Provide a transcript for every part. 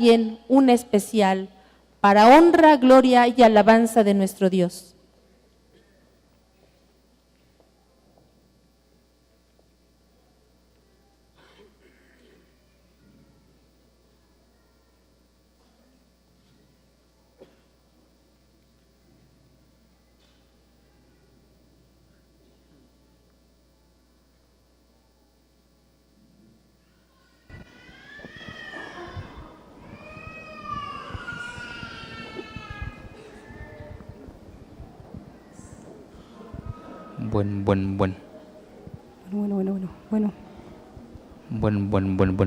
bien un especial para honra, gloria y alabanza de nuestro Dios. Bueno. Bueno.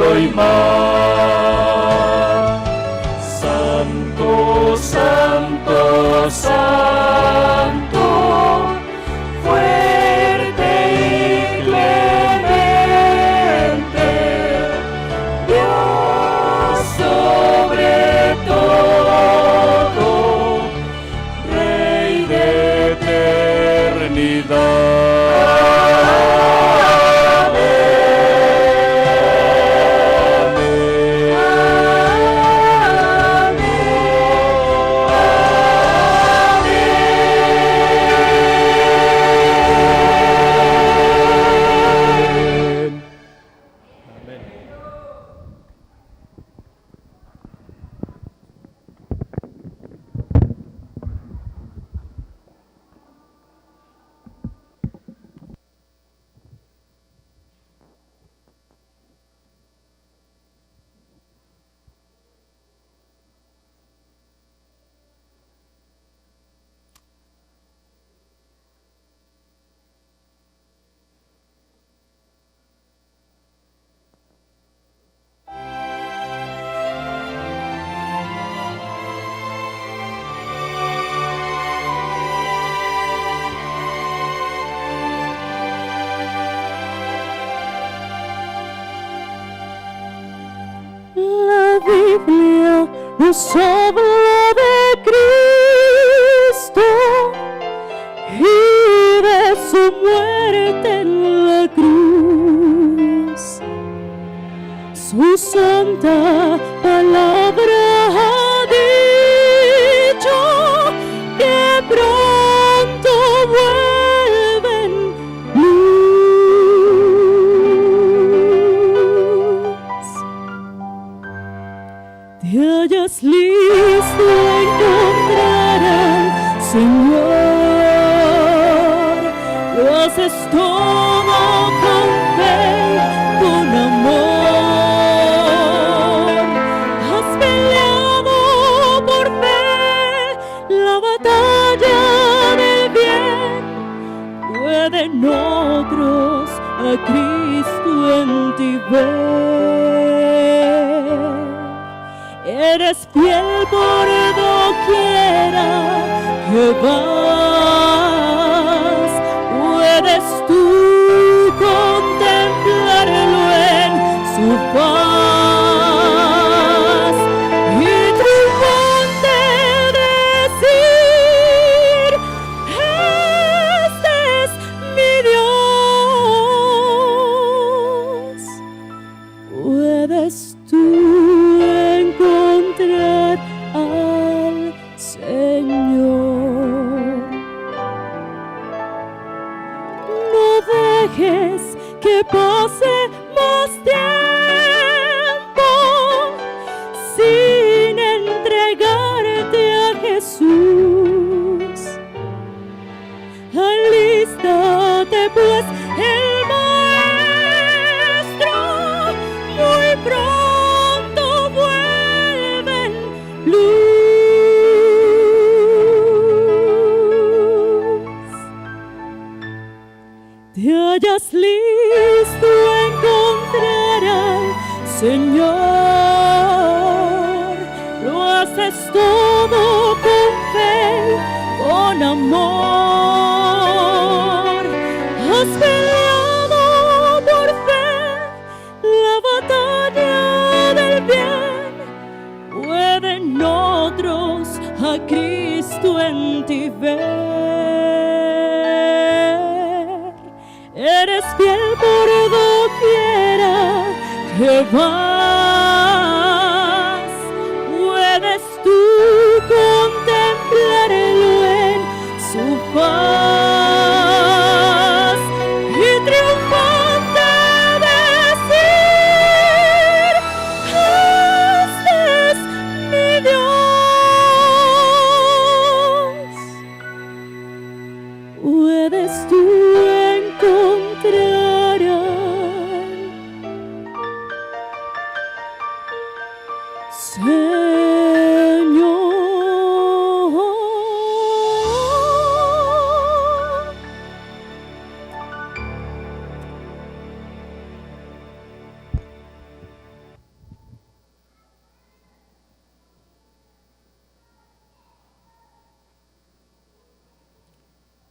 Aleluya. La Biblia nos habla de Cristo y de su muerte en la cruz. Su santa palabra ha dicho que pronto vuelven luz. Te hayas listo a encontrar al Señor, lo haces todo con fe, con amor. Has peleado por fe la batalla del bien. Pueden otros a Cristo en ti ver. Eres fiel por doquiera que vas. Puedes tú contemplarlo en su paz y triunfante decir: este es mi Dios. Puedes tú encontrar al Señor. No dejes que pase más tiempo sin entregarte a Jesús. Alístate pues, el Maestro muy pronto vuelve en luz. Te hayas listo a encontrar al Señor, lo haces todo con fe, con amor. Has peleado por fe la batalla del bien. Pueden otros a Cristo en ti ver. Eres fiel por doquiera que vas. Puedes tú contemplarlo en su paz y triunfante decir: este es mi Dios. Puedes tú encontrar al Señor.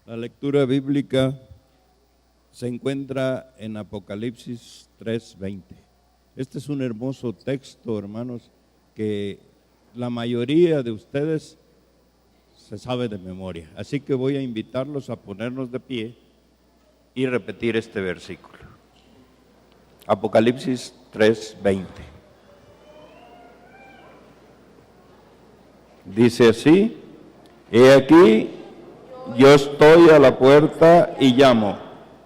La lectura bíblica se encuentra en Apocalipsis 3:20. Este es un hermoso texto, hermanos, que la mayoría de ustedes se sabe de memoria. Así que voy a invitarlos a ponernos de pie y repetir este versículo. Apocalipsis 3:20. Dice así: he aquí, yo estoy a la puerta y llamo.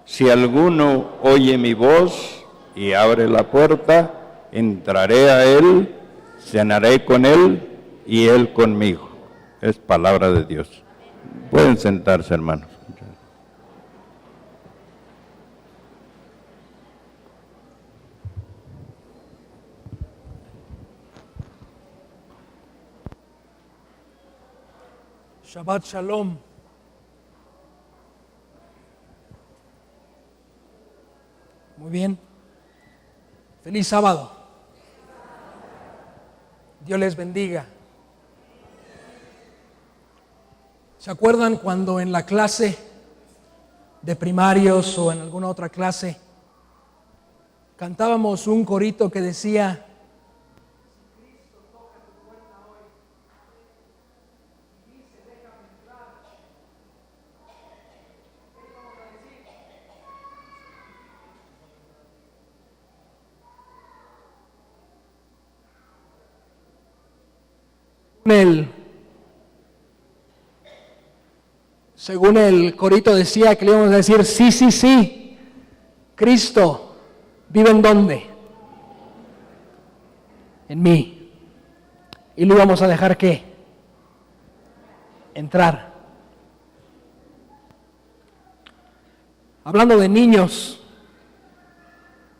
Si alguno oye mi voz y abre la puerta, entraré a él, cenaré con él y él conmigo. Es palabra de Dios. Pueden sentarse, hermanos. Shabbat Shalom. Muy bien. Feliz sábado. Dios les bendiga. ¿Se acuerdan cuando en la clase de primarios o en alguna otra clase cantábamos un corito que decía: Según el corito decía que le íbamos a decir, sí, sí, sí, Cristo vive ¿en dónde? En mí. Y lo íbamos a dejar ¿qué? Entrar. Hablando de niños,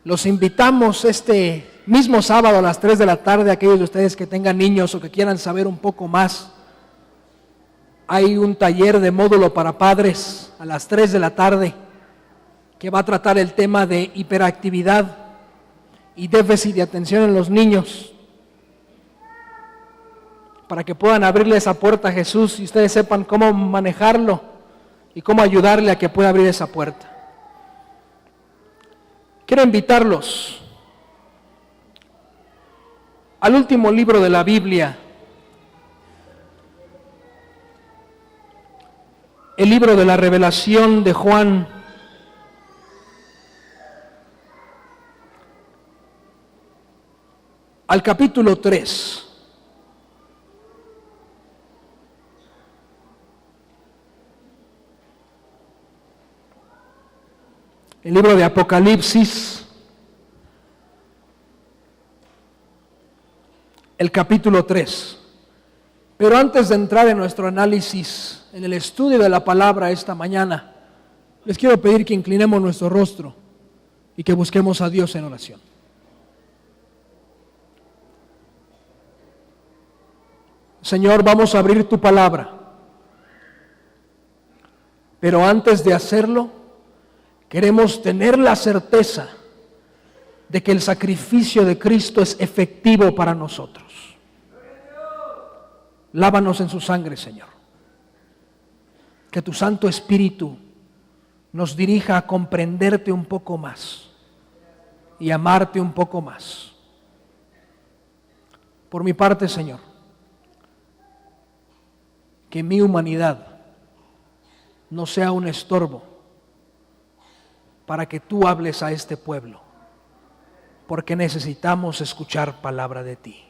los invitamos este mismo sábado a las 3 de la tarde, aquellos de ustedes que tengan niños o que quieran saber un poco más. Hay un taller de módulo para padres a las 3 de la tarde que va a tratar el tema de hiperactividad y déficit de atención en los niños, para que puedan abrirle esa puerta a Jesús y ustedes sepan cómo manejarlo y cómo ayudarle a que pueda abrir esa puerta. Quiero invitarlos al último libro de la Biblia, el libro de la Revelación de Juan. Al capítulo 3. El libro de Apocalipsis, el capítulo 3. Pero antes de entrar en nuestro análisis, en el estudio de la palabra esta mañana, les quiero pedir que inclinemos nuestro rostro y que busquemos a Dios en oración. Señor, vamos a abrir tu palabra, pero antes de hacerlo, queremos tener la certeza de que el sacrificio de Cristo es efectivo para nosotros. Lávanos en su sangre, Señor. Que tu Santo Espíritu nos dirija a comprenderte un poco más y amarte un poco más. Por mi parte, Señor, que mi humanidad no sea un estorbo para que tú hables a este pueblo, porque necesitamos escuchar palabra de ti.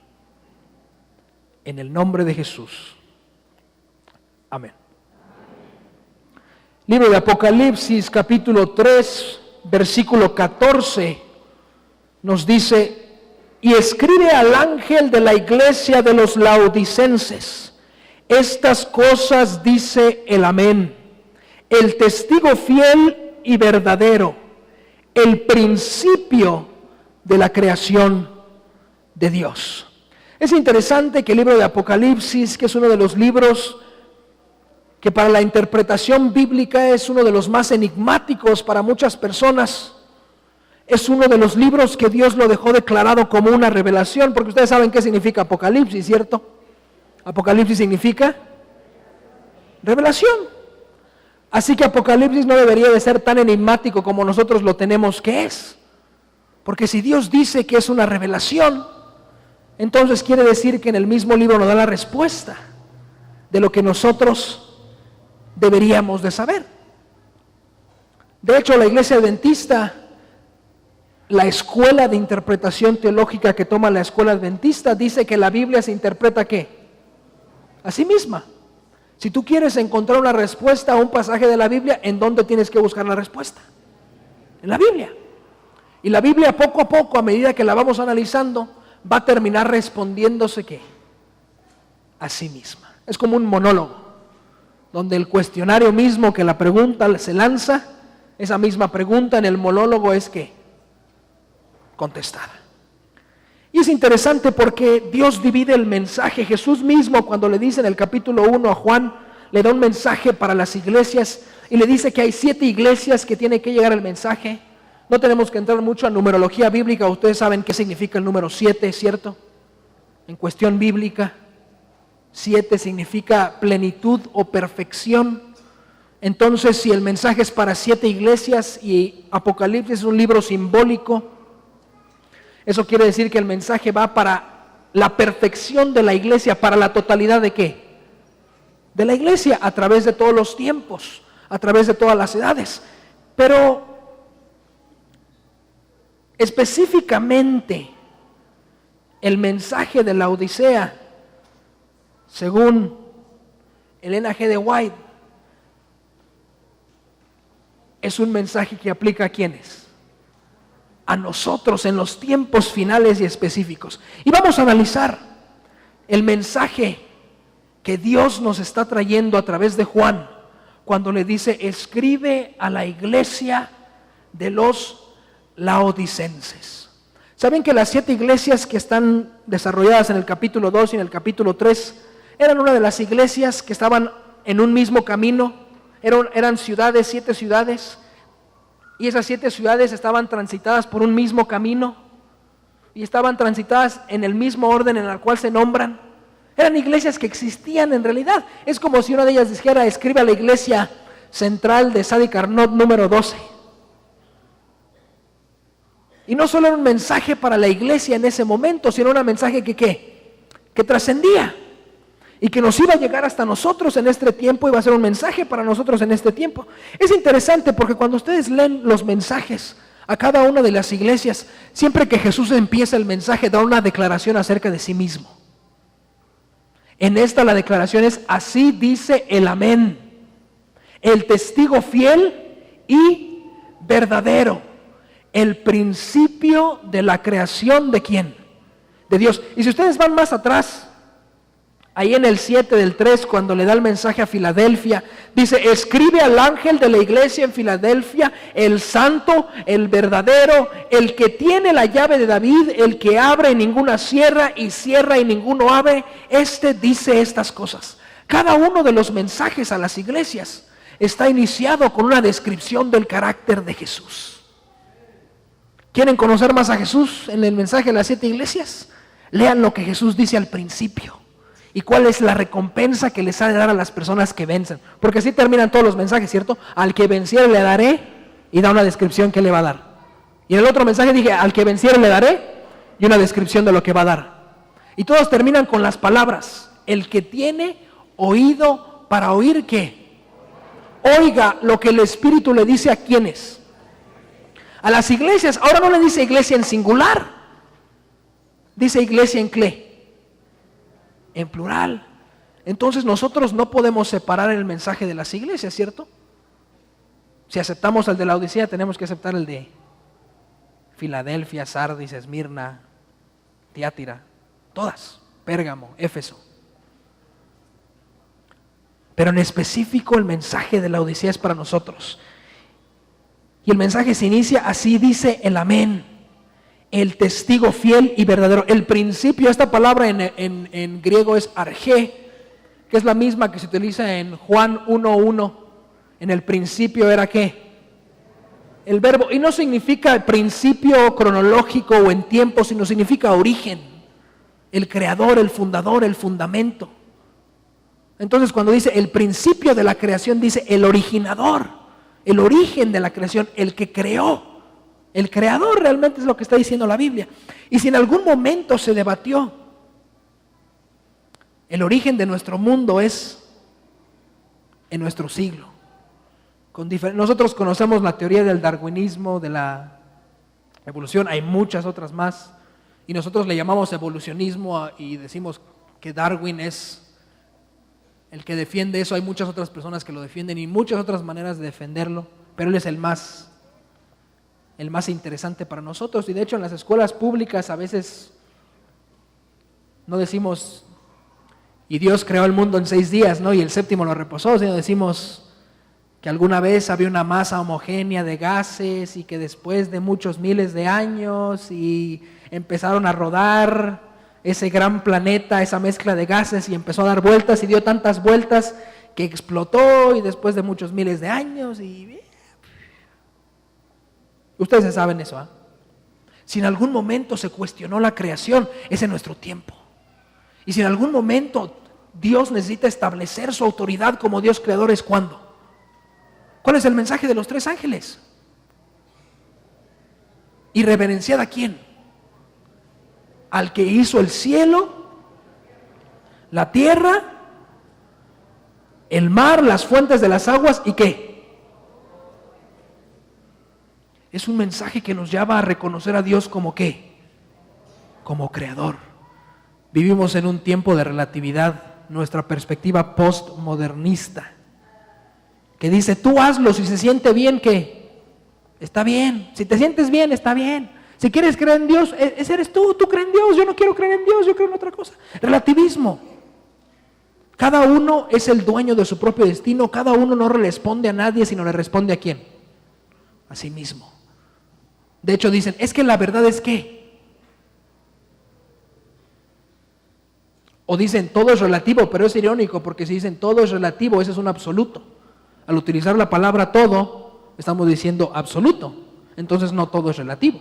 En el nombre de Jesús. Amén. Libro de Apocalipsis, capítulo 3, versículo 14, nos dice: y escribe al ángel de la iglesia de los laodicenses, estas cosas dice el Amén, el testigo fiel y verdadero, el principio de la creación de Dios. Es interesante que el libro de Apocalipsis, que es uno de los libros que para la interpretación bíblica es uno de los más enigmáticos para muchas personas, es uno de los libros que Dios lo dejó declarado como una revelación, porque ustedes saben qué significa Apocalipsis, ¿cierto? Apocalipsis significa revelación. Así que Apocalipsis no debería de ser tan enigmático como nosotros lo tenemos que es, porque si Dios dice que es una revelación, entonces quiere decir que en el mismo libro nos da la respuesta de lo que nosotros deberíamos de saber. De hecho, la Iglesia Adventista, la escuela de interpretación teológica que toma la escuela adventista, dice que la Biblia se interpreta ¿qué? A sí misma. Si tú quieres encontrar una respuesta a un pasaje de la Biblia, ¿en dónde tienes que buscar la respuesta? En la Biblia. Y la Biblia poco a poco, a medida que la vamos analizando, va a terminar respondiéndose ¿qué? A sí misma. Es como un monólogo, donde el cuestionario mismo que la pregunta se lanza, esa misma pregunta en el monólogo es ¿qué? Contestada. Y es interesante porque Dios divide el mensaje. Jesús mismo, cuando le dice en el capítulo 1 a Juan, le da un mensaje para las iglesias y le dice que hay 7 iglesias que tiene que llegar el mensaje. No tenemos que entrar mucho a numerología bíblica, ustedes saben qué significa el número 7, ¿cierto? En cuestión bíblica, 7 significa plenitud o perfección. Entonces, si el mensaje es para 7 iglesias y Apocalipsis es un libro simbólico, eso quiere decir que el mensaje va para la perfección de la iglesia, para la totalidad ¿de qué? De la iglesia, a través de todos los tiempos, a través de todas las edades. Pero específicamente el mensaje de la Odisea según Elena G. de White, es un mensaje que aplica a ¿quiénes? A nosotros en los tiempos finales y específicos. Y vamos a analizar el mensaje que Dios nos está trayendo a través de Juan, cuando le dice, escribe a la iglesia de los laodicenses. ¿Saben que las 7 iglesias que están desarrolladas en el capítulo 2 y en el capítulo 3 eran una de las iglesias que estaban en un mismo camino? Eran ciudades, 7 ciudades, y esas 7 ciudades estaban transitadas por un mismo camino y estaban transitadas en el mismo orden en el cual se nombran. Eran iglesias que existían en realidad. Es como si una de ellas dijera, escribe a la iglesia central de Sadi Carnot número 12. Y no solo era un mensaje para la iglesia en ese momento, sino un mensaje que trascendía y que nos iba a llegar hasta nosotros en este tiempo, iba a ser un mensaje para nosotros en este tiempo. Es interesante porque cuando ustedes leen los mensajes a cada una de las iglesias, siempre que Jesús empieza el mensaje, da una declaración acerca de sí mismo. En esta la declaración es, así dice el amén, el testigo fiel y verdadero, el principio de la creación ¿de quién? De Dios. Y si ustedes van más atrás, ahí en el 7 del 3, cuando le da el mensaje a Filadelfia, dice, escribe al ángel de la iglesia en Filadelfia, el santo, el verdadero, el que tiene la llave de David, el que abre y ninguna cierra y cierra y ninguno abre, este dice estas cosas. Cada uno de los mensajes a las iglesias está iniciado con una descripción del carácter de Jesús. ¿Quieren conocer más a Jesús en el mensaje de las 7 iglesias? Lean lo que Jesús dice al principio. ¿Y cuál es la recompensa que les ha de dar a las personas que vencen? Porque así terminan todos los mensajes, ¿cierto? Al que venciere le daré, y da una descripción que le va a dar. Y en el otro mensaje dije, al que venciere le daré, y una descripción de lo que va a dar. Y todos terminan con las palabras, el que tiene oído para oír, ¿qué? Oiga lo que el Espíritu le dice a ¿quiénes? A las iglesias. Ahora no le dice iglesia en singular, dice iglesia en ¿qué? En plural. Entonces nosotros no podemos separar el mensaje de las iglesias, ¿cierto? Si aceptamos el de la Odisea, tenemos que aceptar el de Filadelfia, Sardis, Esmirna, Tiátira, todas, Pérgamo, Éfeso. Pero en específico el mensaje de la Odisea es para nosotros. Y el mensaje se inicia así, dice el amén, el testigo fiel y verdadero. El principio, esta palabra en griego es argé, que es la misma que se utiliza en Juan 1:1. En el principio era ¿qué? El verbo. Y no significa principio cronológico o en tiempo, sino significa origen. El creador, el fundador, el fundamento. Entonces cuando dice el principio de la creación, dice el originador. El origen de la creación, el que creó. El creador realmente es lo que está diciendo la Biblia. Y si en algún momento se debatió, el origen de nuestro mundo es en nuestro siglo. Nosotros conocemos la teoría del darwinismo, de la evolución, hay muchas otras más. Y nosotros le llamamos evolucionismo y decimos que Darwin es el que defiende eso. Hay muchas otras personas que lo defienden y muchas otras maneras de defenderlo, pero él es el más interesante para nosotros. Y de hecho en las escuelas públicas a veces no decimos y Dios creó el mundo en 6 días, ¿no? Y el séptimo lo reposó, sino decimos que alguna vez había una masa homogénea de gases y que después de muchos miles de años y empezaron a rodar ese gran planeta, esa mezcla de gases, y empezó a dar vueltas y dio tantas vueltas que explotó y después de muchos miles de años y... Ustedes se saben eso, ¿eh? Si en algún momento se cuestionó la creación, es en nuestro tiempo. Y si en algún momento Dios necesita establecer su autoridad como Dios creador, ¿es cuándo? ¿Cuál es el mensaje de los 3 ángeles? ¿Y reverenciad a quién? Al que hizo el cielo, la tierra, el mar, las fuentes de las aguas y ¿qué? Es un mensaje que nos llama a reconocer a Dios como ¿qué? Como creador. Vivimos en un tiempo de relatividad. nuestra perspectiva postmodernista, que dice, tú hazlo, si se siente bien, ¿qué? Está bien. Si te sientes bien, está bien. Si quieres creer en Dios, ese eres tú crees en Dios, yo no quiero creer en Dios, yo creo en otra cosa. Relativismo. Cada uno es el dueño de su propio destino, cada uno no le responde a nadie, sino le responde ¿a quién? A sí mismo. De hecho dicen, es que la verdad es que. O dicen, todo es relativo, pero es irónico, porque si dicen todo es relativo, ese es un absoluto. Al utilizar la palabra todo, estamos diciendo absoluto. Entonces no todo es relativo.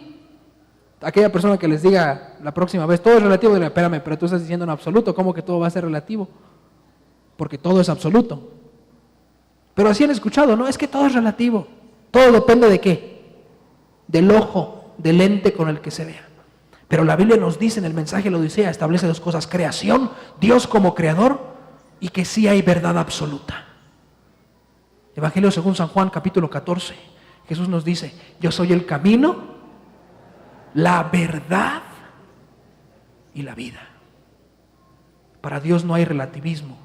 Aquella persona que les diga la próxima vez, todo es relativo, dirá, espérame, pero tú estás diciendo en absoluto, ¿cómo que todo va a ser relativo? Porque todo es absoluto. Pero así han escuchado, ¿no? Es que todo es relativo. Todo depende de qué? Del ojo, del lente con el que se vea. Pero la Biblia nos dice en el mensaje de la Odisea, establece dos cosas: creación, Dios como creador, y que sí hay verdad absoluta. Evangelio según San Juan, capítulo 14. Jesús nos dice, yo soy el camino, la verdad y la vida. Para Dios no hay relativismo.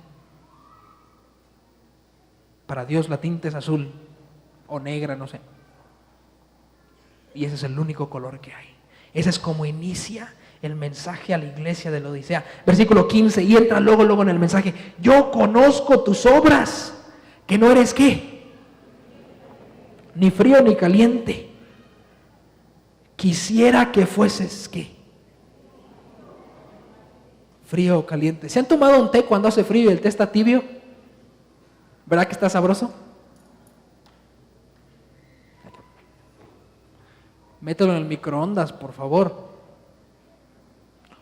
Para Dios la tinta es azul o negra, no sé. Y ese es el único color que hay. Ese es como inicia el mensaje a la iglesia de la Odisea. Versículo 15, y entra luego en el mensaje. Yo conozco tus obras, que no eres ¿qué? Ni frío ni caliente. Quisiera que fueses ¿qué? Frío o caliente. ¿Se han tomado un té cuando hace frío y el té está tibio? ¿Verdad que está sabroso? Mételo en el microondas, por favor.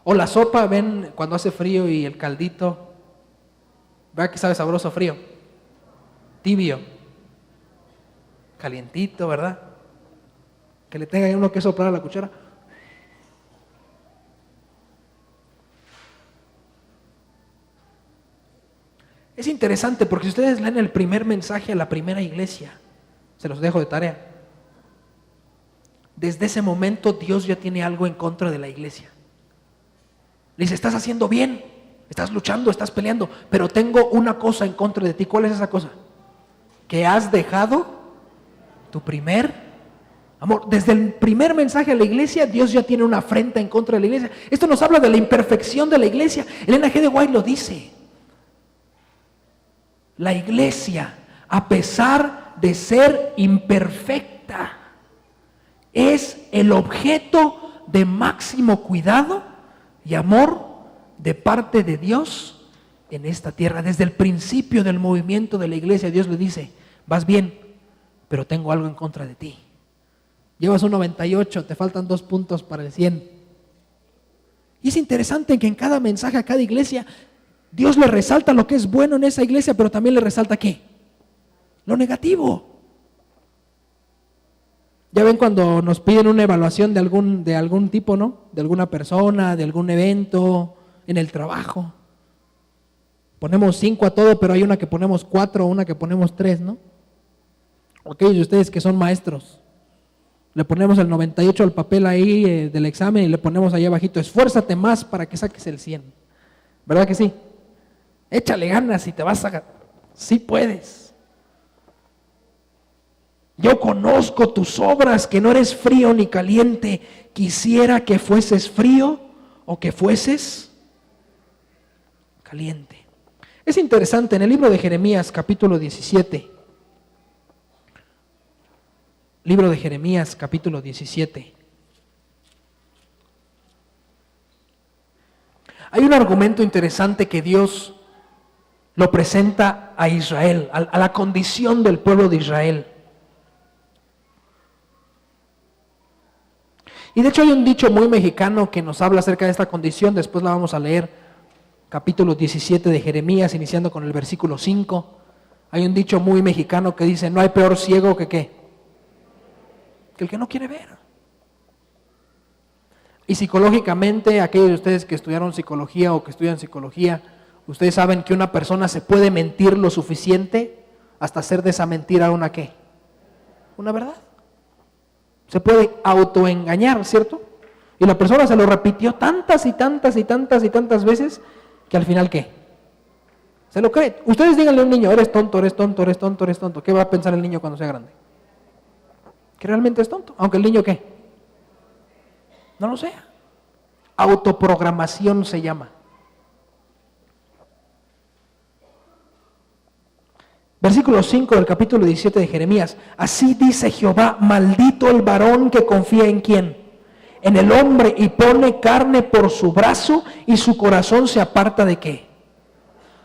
O la sopa, ven, cuando hace frío y el caldito. ¿Verdad que sabe sabroso frío? Tibio. Calientito, ¿verdad? Que le tenga uno que soplar a la cuchara. Es interesante porque si ustedes leen el primer mensaje a la primera iglesia, se los dejo de tarea. Desde ese momento Dios ya tiene algo en contra de la iglesia. Le dice, estás haciendo bien, estás luchando, estás peleando, pero tengo una cosa en contra de ti. ¿Cuál es esa cosa? Que has dejado tu primer amor. Desde el primer mensaje a la iglesia, Dios ya tiene una afrenta en contra de la iglesia. Esto nos habla de la imperfección de la iglesia. Elena G. de White lo dice. La iglesia, a pesar de ser imperfecta, es el objeto de máximo cuidado y amor de parte de Dios en esta tierra. Desde el principio del movimiento de la iglesia, Dios le dice, vas bien, pero tengo algo en contra de ti. Llevas un 98, te faltan 2 puntos para el 100. Y es interesante que en cada mensaje a cada iglesia, Dios le resalta lo que es bueno en esa iglesia, pero también le resalta ¿qué? Lo negativo. Ya ven cuando nos piden una evaluación de algún tipo, ¿no? De alguna persona, de algún evento, en el trabajo. Ponemos 5 a todo, pero hay una que ponemos 4 o una que ponemos 3, ¿no? Aquellos de ustedes que son maestros, le ponemos el 98 al papel ahí del examen y le ponemos ahí abajito, esfuérzate más para que saques el 100. ¿Verdad que sí? Échale ganas y te vas a... Sí puedes. Yo conozco tus obras, que no eres frío ni caliente. Quisiera que fueses frío o que fueses caliente. Es interesante, en el libro de Jeremías, capítulo 17. Libro de Jeremías, capítulo 17. Hay un argumento interesante que Dios lo presenta a Israel, a la condición del pueblo de Israel. Y de hecho hay un dicho muy mexicano que nos habla acerca de esta condición, después la vamos a leer, capítulo 17 de Jeremías, iniciando con el versículo 5. Hay un dicho muy mexicano que dice, no hay peor ciego que ¿qué? Que el que no quiere ver. Y psicológicamente, aquellos de ustedes que estudiaron psicología o que estudian psicología, ustedes saben que una persona se puede mentir lo suficiente hasta hacer de esa mentira una ¿qué? Una verdad. Se puede autoengañar, ¿cierto? Y la persona se lo repitió tantas y tantas y tantas y tantas veces que al final ¿qué? ¿Se lo cree? Ustedes díganle a un niño, eres tonto, eres tonto, eres tonto, eres tonto. ¿Qué va a pensar el niño cuando sea grande? Que realmente es tonto. Aunque el niño, ¿qué? No lo sea. Autoprogramación se llama. Versículo 5 del capítulo 17 de Jeremías. Así dice Jehová, maldito el varón que confía en quién. En el hombre y pone carne por su brazo y su corazón se aparta de qué.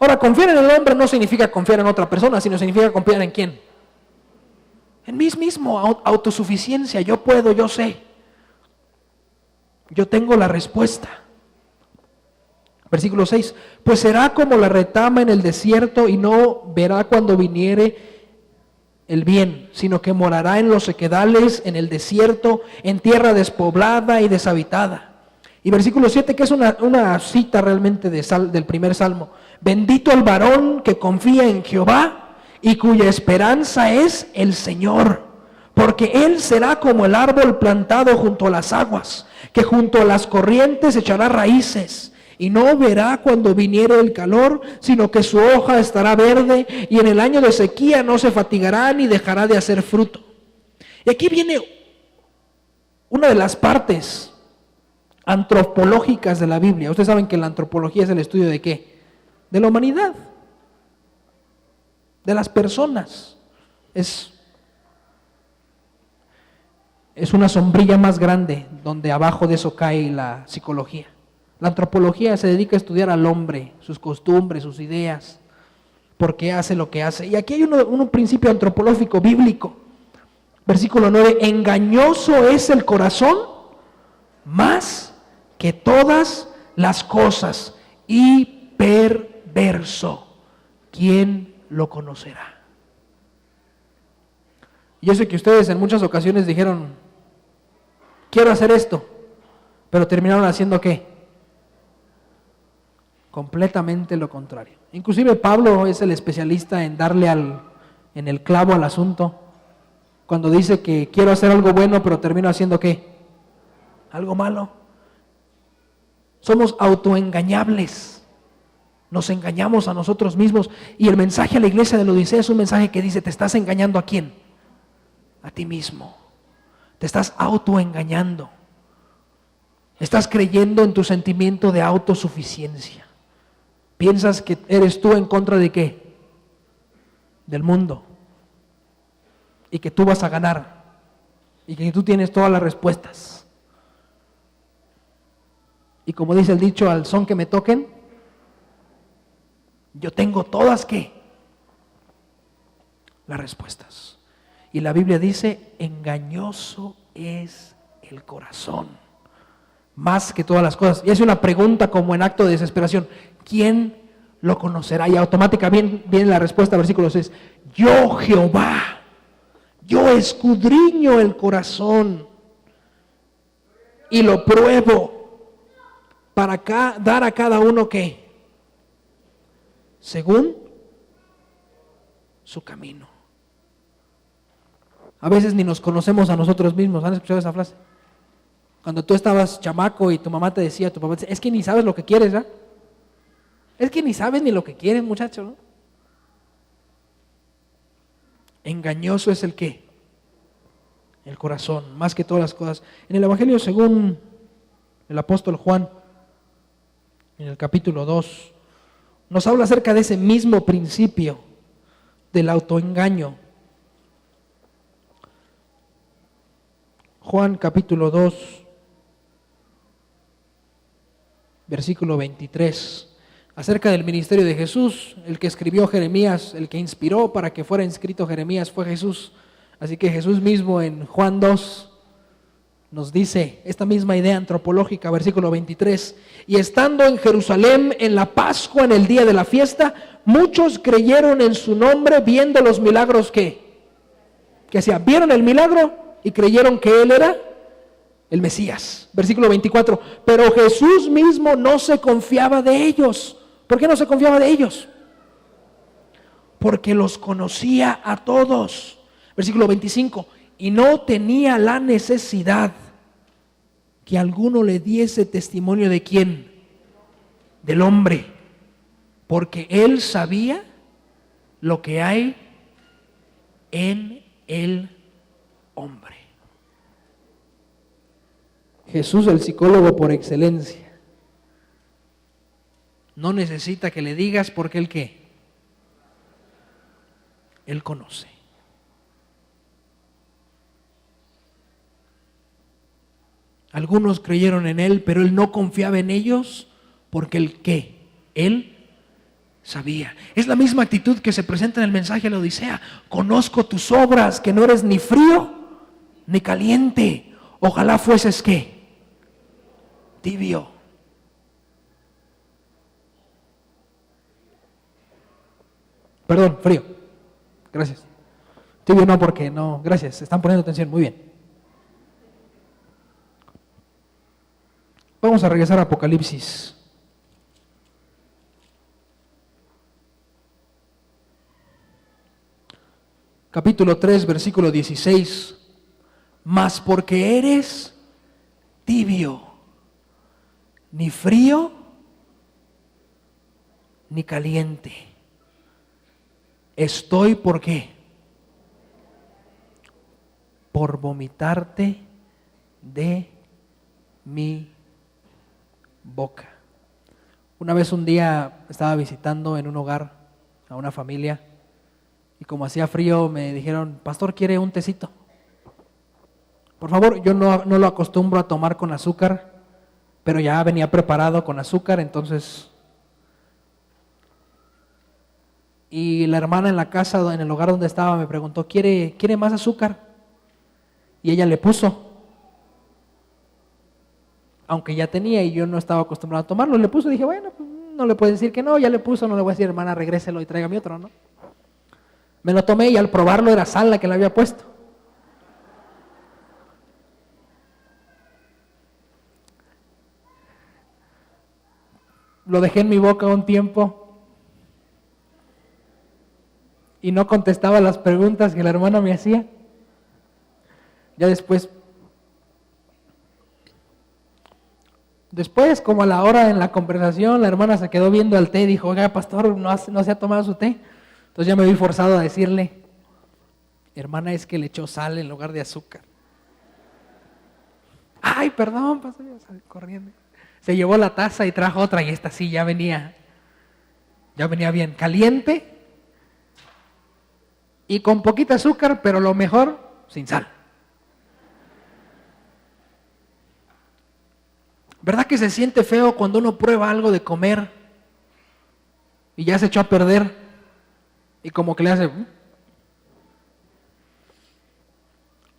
Ahora, confiar en el hombre no significa confiar en otra persona, sino significa confiar en quién. En mí mismo, autosuficiencia, yo puedo, yo sé. Yo tengo la respuesta. Versículo 6, pues será como la retama en el desierto y no verá cuando viniere el bien, sino que morará en los sequedales, en el desierto, en tierra despoblada y deshabitada. Y versículo 7, que es una cita realmente del primer salmo. Bendito el varón que confía en Jehová y cuya esperanza es el Señor, porque él será como el árbol plantado junto a las aguas, que junto a las corrientes echará raíces. Y no verá cuando viniere el calor, sino que su hoja estará verde, y en el año de sequía no se fatigará ni dejará de hacer fruto. Y aquí viene una de las partes antropológicas de la Biblia. Ustedes saben que la antropología es el estudio de ¿qué? De la humanidad, de las personas. Es una sombrilla más grande donde abajo de eso cae la psicología. La antropología se dedica a estudiar al hombre, sus costumbres, sus ideas, por qué hace lo que hace. Y aquí hay un principio antropológico bíblico. Versículo 9, engañoso es el corazón más que todas las cosas y perverso. ¿Quién lo conocerá? Yo sé que ustedes en muchas ocasiones dijeron, quiero hacer esto, pero terminaron haciendo ¿qué? Completamente lo contrario. Inclusive Pablo es el especialista en darle en el clavo al asunto, cuando dice que quiero hacer algo bueno, pero termino haciendo ¿qué? Algo malo. Somos autoengañables, nos engañamos a nosotros mismos, y el mensaje a la iglesia de la Odisea es un mensaje que dice, ¿te estás engañando a quién? A ti mismo. Te estás autoengañando. Estás creyendo en tu sentimiento de autosuficiencia. Piensas que eres tú en contra de ¿qué? Del mundo. Y que tú vas a ganar. Y que tú tienes todas las respuestas. Y como dice el dicho, al son que me toquen, yo tengo todas ¿qué? Las respuestas. Y la Biblia dice, engañoso es el corazón, más que todas las cosas. Y hace una pregunta como en acto de desesperación, ¿quién lo conocerá? Y automáticamente viene la respuesta, versículo 6, yo Jehová, yo escudriño el corazón y lo pruebo para dar a cada uno ¿qué? Según su camino. A veces ni nos conocemos a nosotros mismos. ¿Han escuchado esa frase? Cuando tú estabas chamaco y tu mamá te decía, tu papá te decía, es que ni sabes lo que quieres, ¿ya? Es que ni sabes ni lo que quieres, muchacho, ¿no? Engañoso es el ¿qué? El corazón, más que todas las cosas. En el Evangelio según el apóstol Juan, en el capítulo 2, nos habla acerca de ese mismo principio del autoengaño. Juan capítulo 2, versículo 23, acerca del ministerio de Jesús. El que escribió Jeremías, el que inspiró para que fuera escrito Jeremías fue Jesús. Así que Jesús mismo en Juan 2 nos dice esta misma idea antropológica, versículo 23. Y estando en Jerusalén en la Pascua, en el día de la fiesta, muchos creyeron en su nombre viendo los milagros que hacía. Vieron el milagro y creyeron que Él era el Mesías. Versículo 24. Pero Jesús mismo no se confiaba de ellos. ¿Por qué no se confiaba de ellos? Porque los conocía a todos. Versículo 25. Y no tenía la necesidad que alguno le diese testimonio de quién, del hombre, porque Él sabía lo que hay en el hombre. Jesús, el psicólogo por excelencia, no necesita que le digas porque Él ¿qué? Él conoce. Algunos creyeron en Él, pero Él no confiaba en ellos porque Él ¿qué? Él sabía. Es la misma actitud que se presenta en el mensaje de la Odisea. Conozco tus obras, que no eres ni frío ni caliente. Ojalá fueses ¿qué? Tibio. Perdón, frío. Gracias. Tibio no, porque no. Gracias, están poniendo atención. Muy bien. Vamos a regresar a Apocalipsis. Capítulo 3, versículo 16. Mas porque eres tibio, ni frío, ni caliente, estoy ¿por qué? Por vomitarte de mi boca. Una vez un día estaba visitando en un hogar a una familia y como hacía frío me dijeron, pastor, ¿quiere un tecito? Por favor, yo no lo acostumbro a tomar con azúcar, pero ya venía preparado con azúcar, entonces. Y la hermana en la casa, en el hogar donde estaba, me preguntó, ¿quiere más azúcar? Y ella le puso. Aunque ya tenía y yo no estaba acostumbrado a tomarlo, le puso y dije, bueno, pues no le puedo decir que no, ya le puso, no le voy a decir, hermana, regréselo y tráigame otro, ¿no? Me lo tomé y al probarlo era sal la que le había puesto. Lo dejé en mi boca un tiempo y no contestaba las preguntas que la hermana me hacía. Ya después, como a la hora en la conversación, la hermana se quedó viendo al té y dijo, oiga, pastor, no se ha tomado su té. Entonces ya me vi forzado a decirle, hermana, es que le echó sal en lugar de azúcar. Ay, perdón, pastor, yo salí corriendo. Se llevó la taza y trajo otra y esta sí ya venía bien caliente y con poquita azúcar, pero lo mejor, sin sal. ¿Verdad que se siente feo cuando uno prueba algo de comer y ya se echó a perder y como que le hace?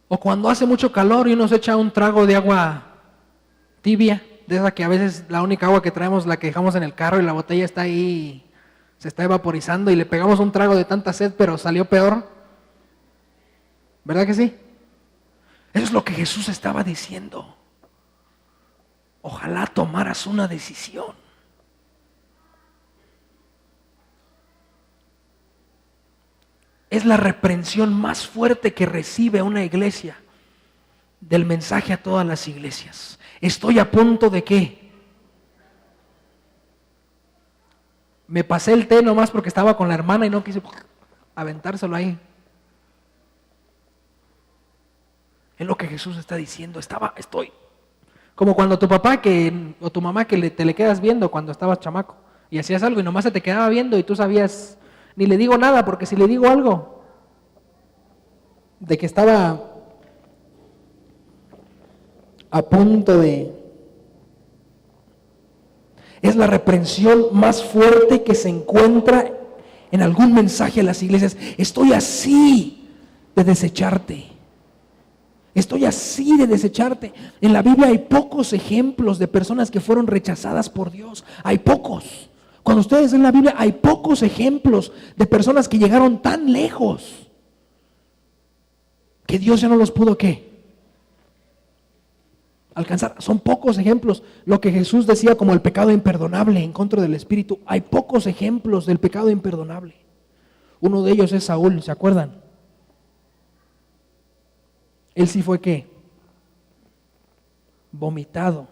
O cuando hace mucho calor y uno se echa un trago de agua tibia, de esa que a veces la única agua que traemos la que dejamos en el carro y la botella está ahí, se está evaporizando y le pegamos un trago de tanta sed, pero salió peor. ¿Verdad que sí? Eso es lo que Jesús estaba diciendo. Ojalá tomaras una decisión. Es la reprensión más fuerte que recibe una iglesia del mensaje a todas las iglesias. Estoy a punto de ¿qué? Me pasé el té nomás porque estaba con la hermana y no quise aventárselo ahí. Es lo que Jesús está diciendo. Estoy. Como cuando tu papá o tu mamá que te le quedas viendo cuando estabas chamaco y hacías algo y nomás se te quedaba viendo y tú sabías, ni le digo nada porque si le digo algo de que estaba a punto de... Es la reprensión más fuerte que se encuentra en algún mensaje a las iglesias. Estoy así de desecharte. Estoy así de desecharte. En la Biblia hay pocos ejemplos de personas que fueron rechazadas por Dios. Hay pocos. Cuando ustedes ven la Biblia hay pocos ejemplos de personas que llegaron tan lejos que Dios ya no los pudo ¿qué? Alcanzar. Son pocos ejemplos. Lo que Jesús decía como el pecado imperdonable en contra del Espíritu. Hay pocos ejemplos del pecado imperdonable. Uno de ellos es Saúl, ¿se acuerdan? Él sí fue ¿qué? Vomitado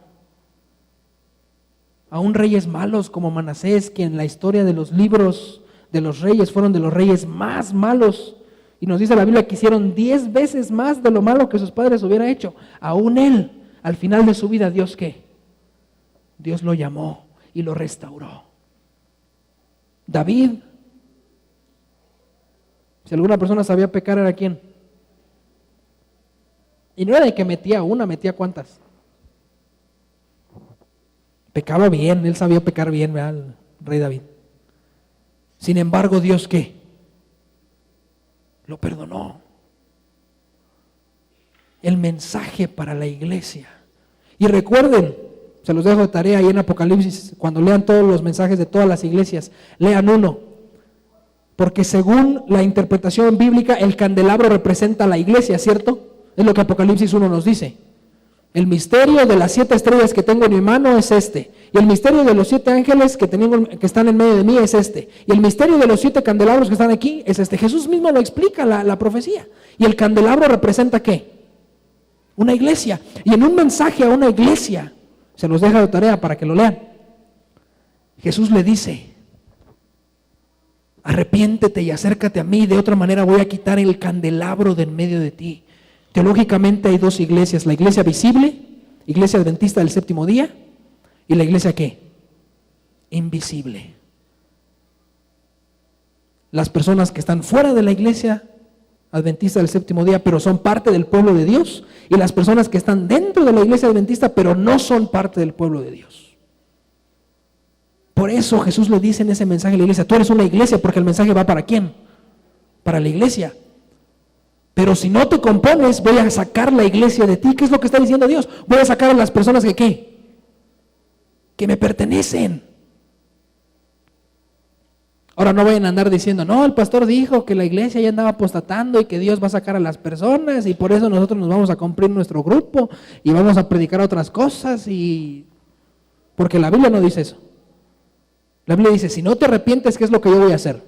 Aún reyes malos como Manasés, que en la historia de los libros de los reyes fueron de los reyes más malos. Y nos dice la Biblia que hicieron 10 veces más de lo malo que sus padres hubieran hecho. Aún él, al final de su vida, ¿Dios qué? Dios lo llamó y lo restauró. David, si alguna persona sabía pecar, ¿era quién? Y no era de que metía una, metía ¿cuántas? Pecaba bien, él sabía pecar bien, ¿verdad? El rey David. Sin embargo, ¿Dios qué? Lo perdonó. El mensaje para la iglesia. Y recuerden, se los dejo de tarea ahí en Apocalipsis, cuando lean todos los mensajes de todas las iglesias, lean uno. Porque según la interpretación bíblica, el candelabro representa a la iglesia, ¿cierto? Es lo que Apocalipsis 1 nos dice. El misterio de las 7 estrellas que tengo en mi mano es este. Y el misterio de los 7 ángeles que están en medio de mí es este. Y el misterio de los 7 candelabros que están aquí es este. Jesús mismo lo explica la profecía. Y el candelabro representa ¿qué? Una iglesia. Y en un mensaje a una iglesia, se los deja de tarea para que lo lean, Jesús le dice: arrepiéntete y acércate a mí, de otra manera voy a quitar el candelabro de en medio de ti. Teológicamente hay 2 iglesias: la iglesia visible, iglesia adventista del séptimo día, y la iglesia ¿qué? Invisible. Las personas que están fuera de la iglesia adventista del séptimo día, pero son parte del pueblo de Dios, y las personas que están dentro de la iglesia adventista, pero no son parte del pueblo de Dios. Por eso Jesús le dice en ese mensaje a la iglesia: tú eres una iglesia, porque el mensaje va ¿para quién? Para la iglesia. Pero si no te compones, voy a sacar la iglesia de ti. ¿Qué es lo que está diciendo Dios? Voy a sacar a las personas que ¿qué? Que me pertenecen. Ahora no vayan a andar diciendo: no, el pastor dijo que la iglesia ya andaba apostatando y que Dios va a sacar a las personas y por eso nosotros nos vamos a cumplir nuestro grupo y vamos a predicar otras cosas. Porque la Biblia no dice eso. La Biblia dice: si no te arrepientes, ¿qué es lo que yo voy a hacer?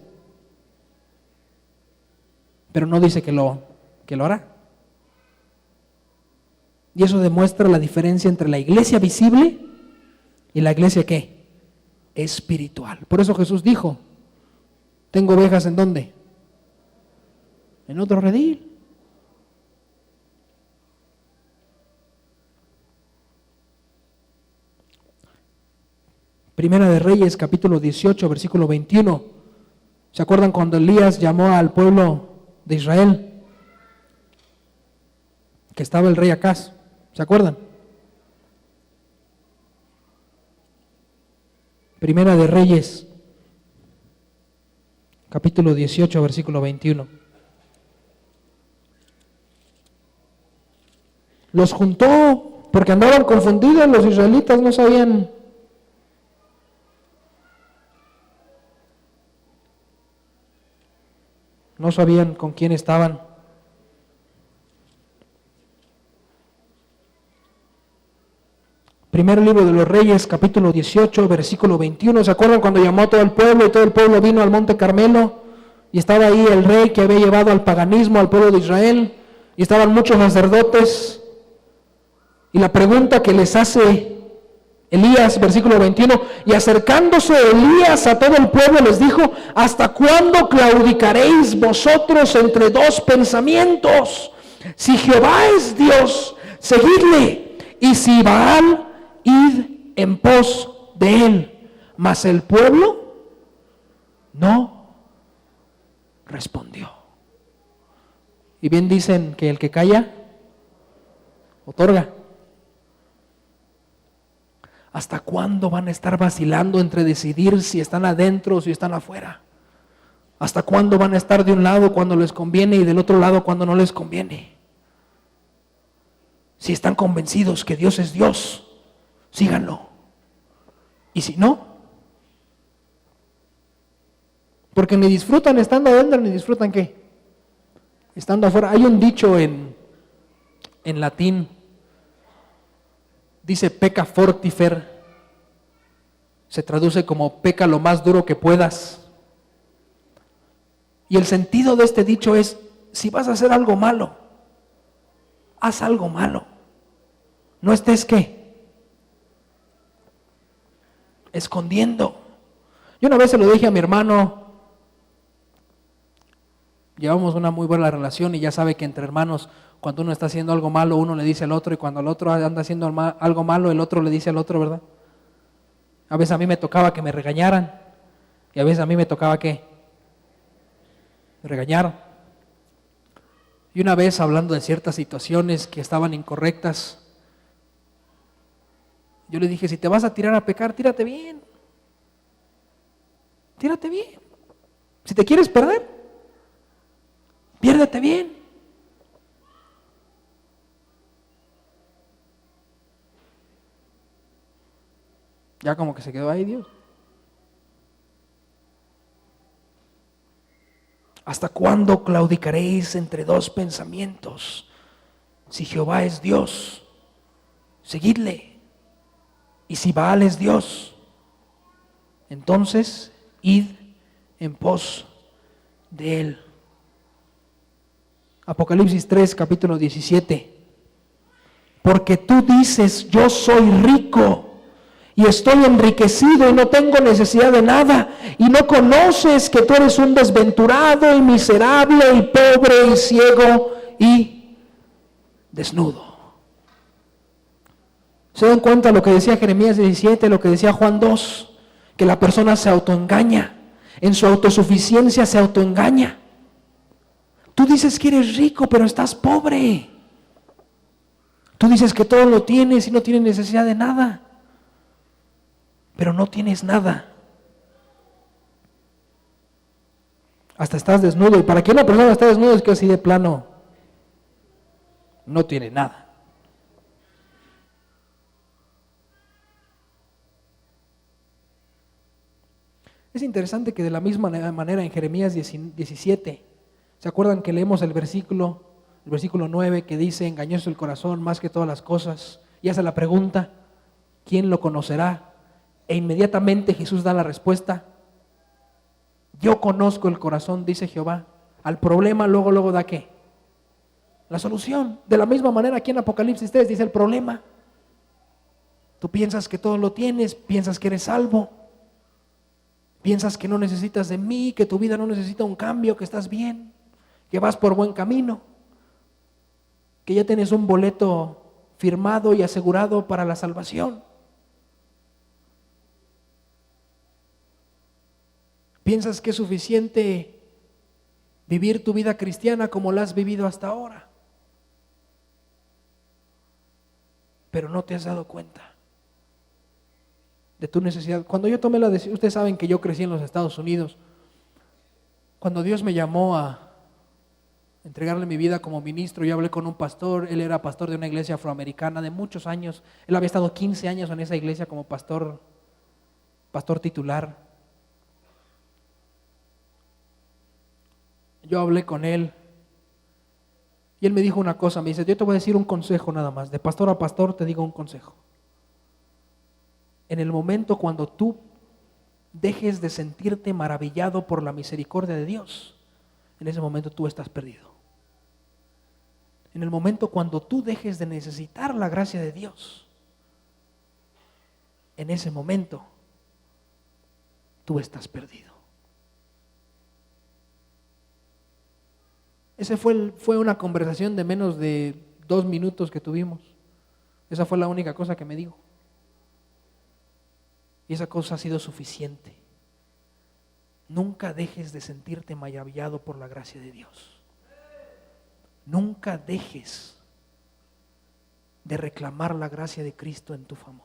Pero no dice que lo hará. Y eso demuestra la diferencia entre la iglesia visible y la iglesia ¿qué? Espiritual. Por eso Jesús dijo: tengo ovejas ¿en dónde? En otro redil. Primera de Reyes, capítulo 18, versículo 21. ¿Se acuerdan cuando Elías llamó al pueblo de Israel? Que estaba el rey Acaz. ¿Se acuerdan? Primera de Reyes, capítulo 18, versículo 21. Los juntó porque andaban confundidos los israelitas, no sabían. No sabían con quién estaban. Primer libro de los Reyes, capítulo 18, versículo 21. ¿Se acuerdan cuando llamó a todo el pueblo y todo el pueblo vino al monte Carmelo? Y estaba ahí el rey que había llevado al paganismo al pueblo de Israel. Y estaban muchos sacerdotes. Y la pregunta que les hace Elías, versículo 21, y acercándose Elías a todo el pueblo les dijo: ¿hasta cuándo claudicaréis vosotros entre 2 pensamientos? Si Jehová es Dios, seguidle, y si Baal, id en pos de él. Mas el pueblo no respondió. Y bien dicen que el que calla, otorga. ¿Hasta cuándo van a estar vacilando entre decidir si están adentro o si están afuera? ¿Hasta cuándo van a estar de un lado cuando les conviene y del otro lado cuando no les conviene? Si están convencidos que Dios es Dios, síganlo. Y si no, porque ni disfrutan estando adentro ni disfrutan ¿qué? Estando afuera. Hay un dicho en latín, dice pecca fortifer, se traduce como peca lo más duro que puedas. Y el sentido de este dicho es: si vas a hacer algo malo, haz algo malo. No estés ¿qué? escondiendo. Yo una vez se lo dije a mi hermano, llevamos una muy buena relación y ya sabe que entre hermanos, cuando uno está haciendo algo malo, uno le dice al otro, y cuando el otro anda haciendo algo malo, el otro le dice al otro, ¿verdad? A veces a mí me tocaba que me regañaran, y a veces a mí me tocaba que me regañaran. Y una vez, hablando de ciertas situaciones que estaban incorrectas, yo le dije, si te vas a tirar a pecar, tírate bien. Tírate bien. Si te quieres perder, piérdete bien. Ya como que se quedó ahí Dios. ¿Hasta cuándo claudicaréis entre dos pensamientos? Si Jehová es Dios, seguidle. Y si Baal es Dios, entonces id en pos de él. Apocalipsis 3, capítulo 17. Porque tú dices, yo soy rico y estoy enriquecido y no tengo necesidad de nada, y no conoces que tú eres un desventurado y miserable y pobre y ciego y desnudo. ¿Se dan cuenta lo que decía Jeremías 17, lo que decía Juan 2? Que la persona se autoengaña, en su autosuficiencia se autoengaña. Tú dices que eres rico, pero estás pobre. Tú dices que todo lo tienes y no tienes necesidad de nada, pero no tienes nada. Hasta estás desnudo, y para que una persona esté desnuda es que así de plano no tiene nada. Es interesante que de la misma manera en Jeremías 17, ¿se acuerdan que leemos el versículo 9 que dice, engañoso el corazón más que todas las cosas? Y hace la pregunta, ¿quién lo conocerá? E inmediatamente Jesús da la respuesta, yo conozco el corazón, dice Jehová. Al problema luego da ¿qué? La solución. De la misma manera aquí en Apocalipsis 3 dice el problema. Tú piensas que todo lo tienes, piensas que eres salvo, piensas que no necesitas de mí, que tu vida no necesita un cambio, que estás bien, que vas por buen camino, que ya tienes un boleto firmado y asegurado para la salvación. Piensas que es suficiente vivir tu vida cristiana como la has vivido hasta ahora, pero no te has dado cuenta de tu necesidad. Cuando yo tomé la decisión, ustedes saben que yo crecí en los Estados Unidos. Cuando Dios me llamó a entregarle mi vida como ministro, yo hablé con un pastor. Él era pastor de una iglesia afroamericana de muchos años. Él había estado 15 años en esa iglesia como pastor titular. Yo hablé con él y él me dijo una cosa, me dice, yo te voy a decir un consejo nada más, de pastor a pastor te digo un consejo. En el momento cuando tú dejes de sentirte maravillado por la misericordia de Dios, en ese momento tú estás perdido. En el momento cuando tú dejes de necesitar la gracia de Dios, en ese momento tú estás perdido. Esa fue una conversación de menos de 2 minutos que tuvimos. Esa fue la única cosa que me dijo. Y esa cosa ha sido suficiente. Nunca dejes de sentirte maravillado por la gracia de Dios. Nunca dejes de reclamar la gracia de Cristo en tu favor.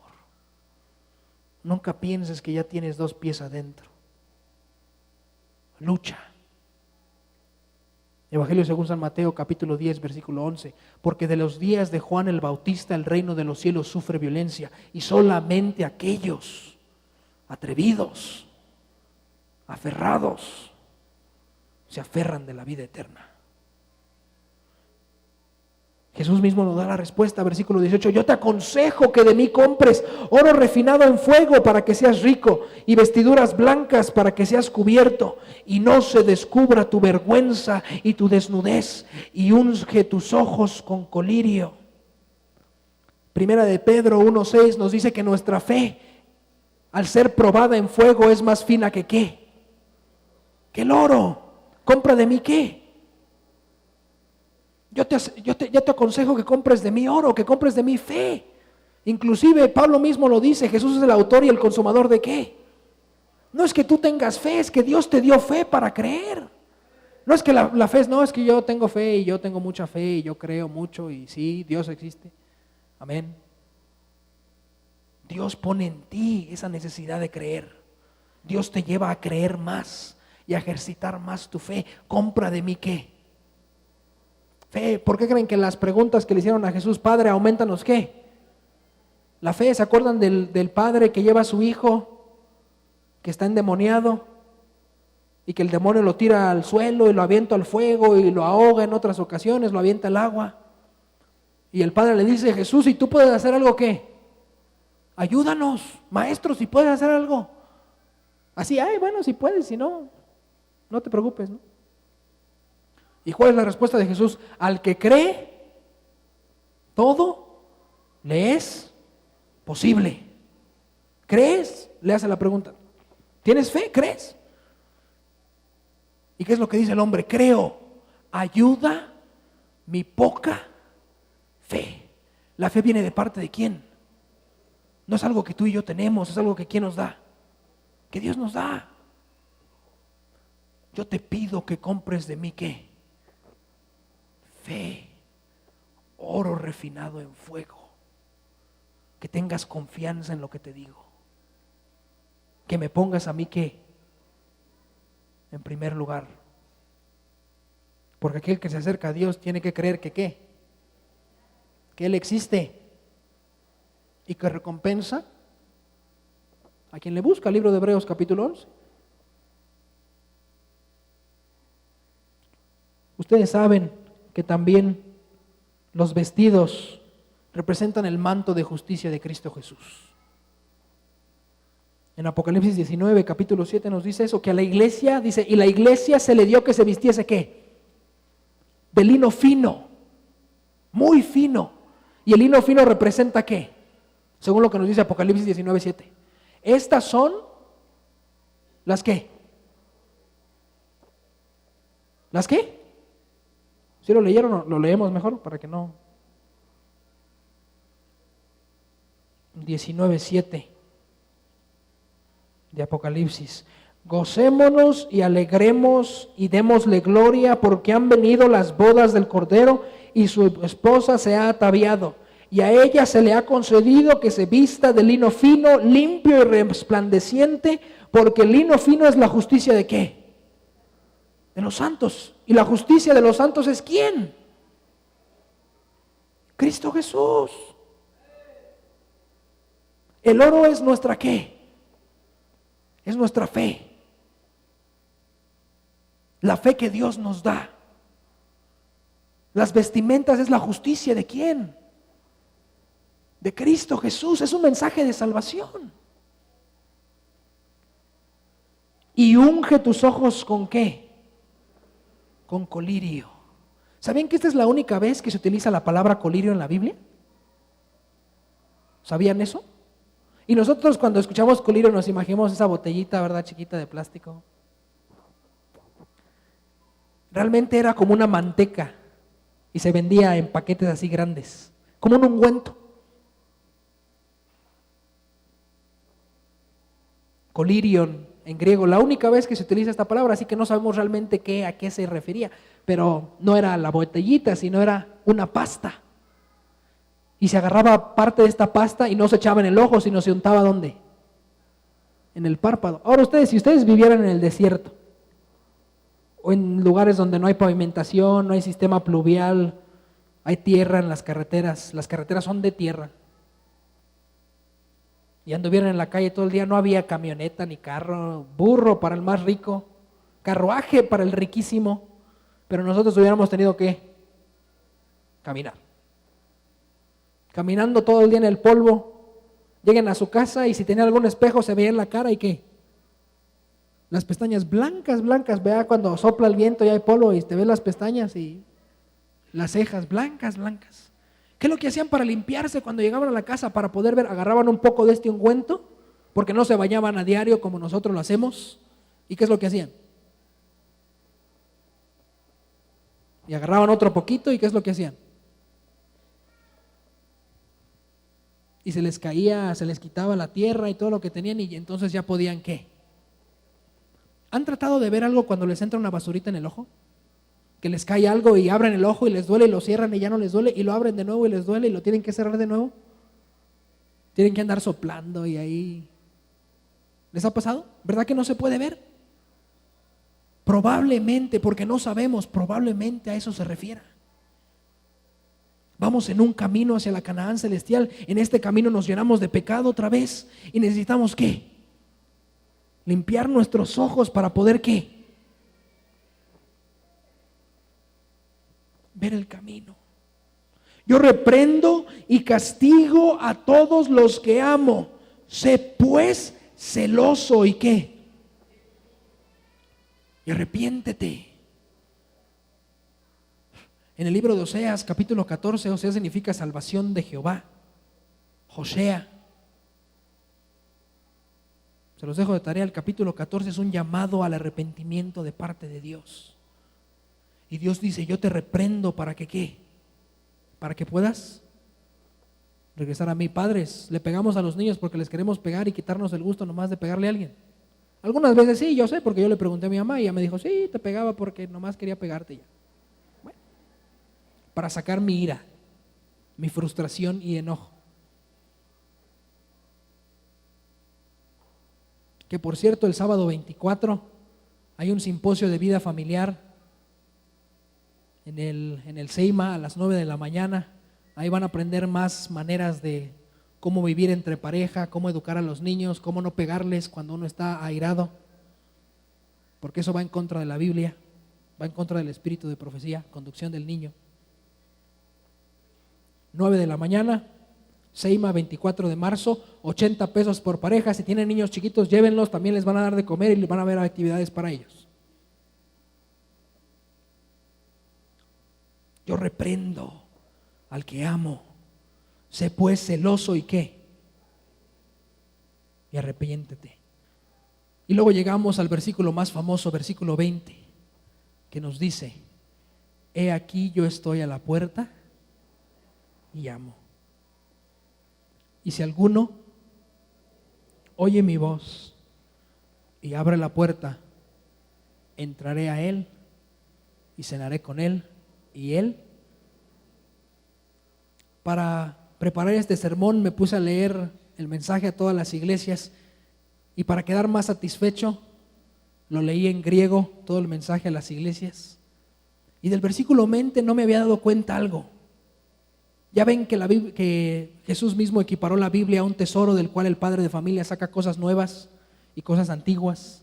Nunca pienses que ya tienes 2 pies adentro. Lucha. Evangelio según San Mateo, capítulo 10, versículo 11. Porque de los días de Juan el Bautista el reino de los cielos sufre violencia, y solamente aquellos atrevidos, aferrados, se aferran de la vida eterna. Jesús mismo nos da la respuesta, versículo 18. Yo te aconsejo que de mí compres oro refinado en fuego para que seas rico, y vestiduras blancas para que seas cubierto, y no se descubra tu vergüenza y tu desnudez, y unge tus ojos con colirio. Primera de Pedro 1:6 nos dice que nuestra fe al ser probada en fuego es más fina que ¿qué? Que el oro. ¿Compra de mí qué? Yo te aconsejo que compres de mí oro, que compres de mí fe. Inclusive Pablo mismo lo dice, Jesús es el autor y el consumador de ¿qué? No es que tú tengas fe, es que Dios te dio fe para creer. No es que la fe, no es que yo tengo fe y yo tengo mucha fe y yo creo mucho y sí, Dios existe. Amén. Dios pone en ti esa necesidad de creer. Dios te lleva a creer más y a ejercitar más tu fe. ¿Compra de mí qué? Fe. ¿Por qué creen que las preguntas que le hicieron a Jesús, Padre, aumentanos qué? La fe. ¿Se acuerdan del padre que lleva a su hijo que está endemoniado y que el demonio lo tira al suelo y lo avienta al fuego y lo ahoga en otras ocasiones, lo avienta al agua? Y el padre le dice, Jesús, si tú puedes hacer algo, ¿qué? Ayúdanos, maestro, si puedes hacer algo. Así, bueno, si puedes, si no, no te preocupes, ¿no? ¿Y cuál es la respuesta de Jesús? Al que cree, todo le es posible. ¿Crees? Le hace la pregunta. ¿Tienes fe? ¿Crees? ¿Y qué es lo que dice el hombre? Creo. Ayuda mi poca fe. La fe viene de parte de quién? No es algo que tú y yo tenemos, es algo que ¿quién nos da? Que Dios nos da. Yo te pido que compres de mí ¿qué? Fe, oro refinado en fuego. Que tengas confianza en lo que te digo. Que me pongas a mí ¿qué? En primer lugar. Porque aquel que se acerca a Dios tiene que creer que ¿qué? Que Él existe y que recompensa a quien le busca. Libro de Hebreos capítulo 11. Ustedes saben que también los vestidos representan el manto de justicia de Cristo Jesús. En Apocalipsis 19, capítulo 7 nos dice eso, que a la iglesia, dice, y la iglesia se le dio que se vistiese ¿qué? De lino fino, muy fino. Y el lino fino representa ¿qué? Según lo que nos dice Apocalipsis 19, 7. Estas son las ¿qué? ¿Las qué? ¿Sí lo leyeron? Lo leemos mejor para que no. 19:7 de Apocalipsis. Gocémonos y alegremos y démosle gloria porque han venido las bodas del Cordero y su esposa se ha ataviado. Y a ella se le ha concedido que se vista de lino fino, limpio y resplandeciente, porque el lino fino es la justicia ¿de qué? De los santos. ¿Y la justicia de los santos es quién? Cristo Jesús. El oro es nuestra ¿qué? Es nuestra fe. La fe que Dios nos da. Las vestimentas es la justicia ¿de quién? De Cristo Jesús. Es un mensaje de salvación. Y unge tus ojos ¿con qué? Con colirio. ¿Sabían que esta es la única vez que se utiliza la palabra colirio en la Biblia? ¿Sabían eso? Y nosotros cuando escuchamos colirio nos imaginamos esa botellita, ¿verdad? Chiquita de plástico. Realmente era como una manteca y se vendía en paquetes así grandes, como un ungüento. Colirion en griego, la única vez que se utiliza esta palabra, así que no sabemos realmente a qué se refería, pero no era la botellita, sino era una pasta. Y se agarraba parte de esta pasta y no se echaba en el ojo, sino se untaba ¿dónde? En el párpado. Ahora ustedes, si ustedes vivieran en el desierto, o en lugares donde no hay pavimentación, no hay sistema pluvial, hay tierra en las carreteras son de tierra, y anduvieran en la calle todo el día, no había camioneta ni carro, burro para el más rico, carruaje para el riquísimo, pero nosotros hubiéramos tenido que caminar. Caminando todo el día en el polvo, lleguen a su casa y si tenía algún espejo se veía en la cara y ¿qué? Las pestañas blancas, vea cuando sopla el viento y hay polvo y te ves las pestañas y las cejas blancas. ¿Qué es lo que hacían para limpiarse cuando llegaban a la casa? Para poder ver, agarraban un poco de este ungüento porque no se bañaban a diario como nosotros lo hacemos. ¿Y qué es lo que hacían? Y agarraban otro poquito, ¿y qué es lo que hacían? Y se les caía, se les quitaba la tierra y todo lo que tenían, y entonces ya podían, ¿qué? ¿Han tratado de ver algo cuando les entra una basurita en el ojo? Que les cae algo y abren el ojo y les duele y lo cierran y ya no les duele, y lo abren de nuevo y les duele y lo tienen que cerrar de nuevo. Tienen que andar soplando y ahí. ¿Les ha pasado? ¿Verdad que no se puede ver? Probablemente, porque no sabemos, probablemente a eso se refiera. Vamos en un camino hacia la Canaán celestial. En este camino nos llenamos de pecado otra vez y necesitamos ¿qué? Limpiar nuestros ojos para poder ¿qué? Ver el camino. Yo reprendo y castigo a todos los que amo. Sé pues celoso y ¿qué? Y arrepiéntete. En el libro de Oseas, capítulo 14, Oseas significa salvación de Jehová. Josea. Se los dejo de tarea, el capítulo 14 es un llamado al arrepentimiento de parte de Dios. Y Dios dice, yo te reprendo para que ¿qué? Para que puedas regresar a mí. Padres, le pegamos a los niños porque les queremos pegar y quitarnos el gusto nomás de pegarle a alguien. Algunas veces sí, yo sé, porque yo le pregunté a mi mamá y ella me dijo, sí, te pegaba porque nomás quería pegarte ya. Bueno, para sacar mi ira, mi frustración y enojo. Que por cierto, el sábado 24 hay un simposio de vida familiar en el CEIMA a las 9 de la mañana. Ahí van a aprender más maneras de cómo vivir entre pareja, cómo educar a los niños, cómo no pegarles cuando uno está airado, porque eso va en contra de la Biblia, va en contra del espíritu de profecía, conducción del niño. 9 de la mañana, CEIMA 24 de marzo, 80 pesos por pareja. Si tienen niños chiquitos, llévenlos, también les van a dar de comer y les van a haber actividades para ellos. Yo reprendo al que amo. Sé pues celoso y ¿qué? Y arrepiéntete. Y luego llegamos al versículo más famoso, versículo 20, que nos dice, he aquí yo estoy a la puerta y llamo. Y si alguno oye mi voz y abre la puerta, entraré a él y cenaré con él y él. Para preparar este sermón me puse a leer el mensaje a todas las iglesias y para quedar más satisfecho lo leí en griego, todo el mensaje a las iglesias. Y del versículo 20 no me había dado cuenta algo. Ya ven que Jesús mismo equiparó la Biblia a un tesoro del cual el padre de familia saca cosas nuevas y cosas antiguas.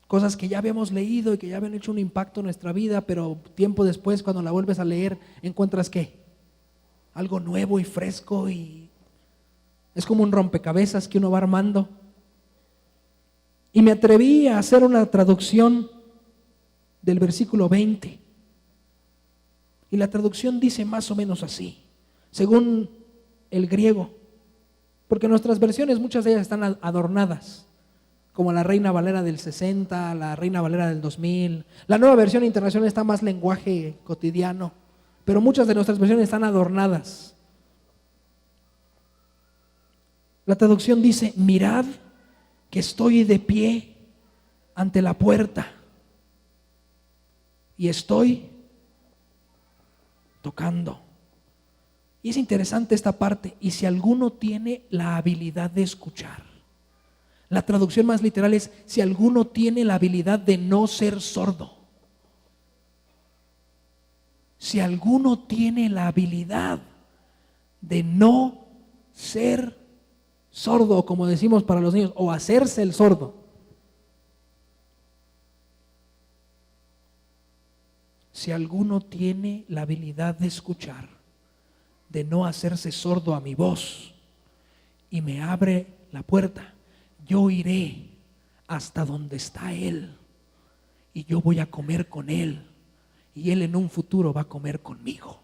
Cosas que ya habíamos leído y que ya habían hecho un impacto en nuestra vida, pero tiempo después cuando la vuelves a leer encuentras ¿qué? Algo nuevo y fresco, y es como un rompecabezas que uno va armando. Y me atreví a hacer una traducción del versículo 20. Y la traducción dice más o menos así, según el griego, porque nuestras versiones, muchas de ellas están adornadas, como la Reina Valera del 60, la Reina Valera del 2000. La Nueva Versión Internacional está más lenguaje cotidiano, pero muchas de nuestras versiones están adornadas. La traducción dice, mirad que estoy de pie ante la puerta y estoy tocando. Y es interesante esta parte, y si alguno tiene la habilidad de escuchar. La traducción más literal es, si alguno tiene la habilidad de no ser sordo. Si alguno tiene la habilidad de no ser sordo, como decimos para los niños, o hacerse el sordo. Si alguno tiene la habilidad de escuchar, de no hacerse sordo a mi voz, y me abre la puerta, yo iré hasta donde está Él, y yo voy a comer con Él, y Él en un futuro va a comer conmigo.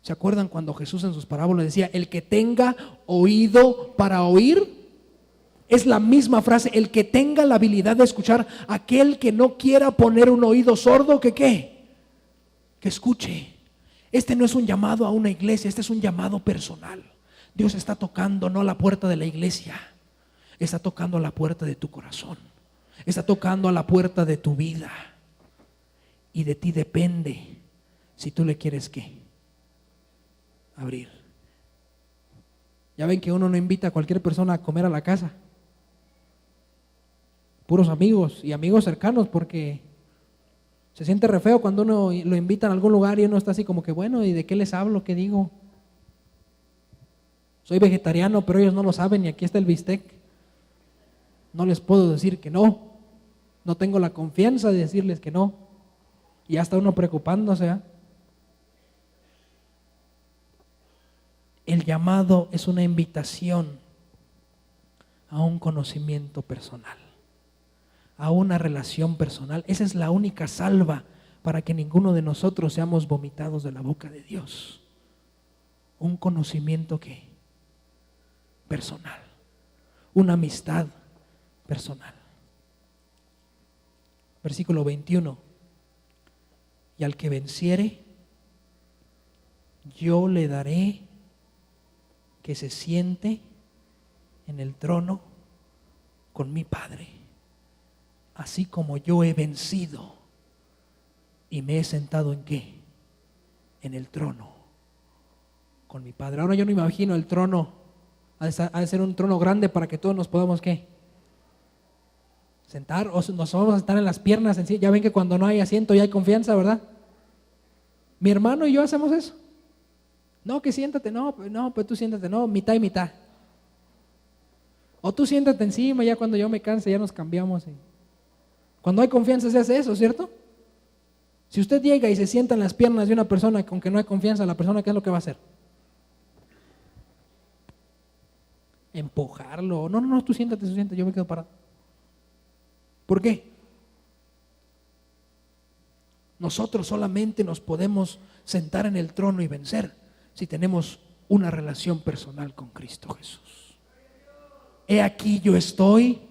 ¿Se acuerdan cuando Jesús en sus parábolas decía, el que tenga oído para oír? Es la misma frase, el que tenga la habilidad de escuchar, aquel que no quiera poner un oído sordo, que ¿qué? Que escuche. Este no es un llamado a una iglesia, este es un llamado personal. Dios está tocando no a la puerta de la iglesia, está tocando a la puerta de tu corazón, está tocando a la puerta de tu vida. Y de ti depende si tú le quieres ¿qué? Abrir. Ya ven que uno no invita a cualquier persona a comer a la casa. Puros amigos y amigos cercanos, porque se siente re feo cuando uno lo invita a algún lugar y uno está así como que, bueno, ¿y de qué les hablo? ¿Qué digo? Soy vegetariano, pero ellos no lo saben y aquí está el bistec. No les puedo decir que no. No tengo la confianza de decirles que no. Y ya está uno preocupándose, ¿eh? El llamado es una invitación a un conocimiento personal, a una relación personal. Esa es la única salva para que ninguno de nosotros seamos vomitados de la boca de Dios. Un conocimiento ¿qué? Personal, una amistad personal. Versículo 21. Y al que venciere, yo le daré que se siente en el trono con mi Padre, así como yo he vencido y me he sentado ¿en qué? En el trono con mi Padre. Ahora yo no me imagino el trono, ha de ser un trono grande para que todos nos podamos ¿qué? Sentar, o nos vamos a sentar en las piernas. Ya ven que cuando no hay asiento ya hay confianza, ¿verdad? Mi hermano y yo hacemos eso. No, que siéntate, no, pues tú siéntate, no, mitad y mitad. O tú siéntate encima, ya cuando yo me canse ya nos cambiamos. Cuando hay confianza se hace eso, ¿cierto? Si usted llega y se sienta en las piernas de una persona con que no hay confianza, la persona, ¿qué es lo que va a hacer? Empujarlo. No, tú siéntate, yo me quedo parado. ¿Por qué? Nosotros solamente nos podemos sentar en el trono y vencer si tenemos una relación personal con Cristo Jesús. He aquí yo estoy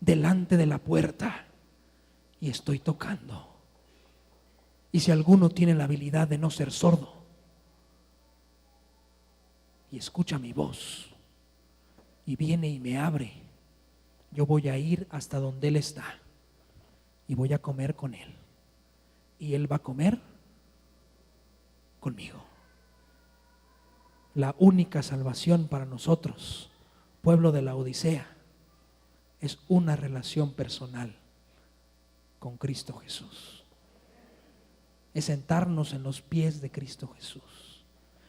delante de la puerta y estoy tocando. Y si alguno tiene la habilidad de no ser sordo y escucha mi voz y viene y me abre, yo voy a ir hasta donde Él está y voy a comer con Él y Él va a comer conmigo. La única salvación para nosotros, pueblo de la Odisea, es una relación personal con Cristo Jesús. Es sentarnos en los pies de Cristo Jesús.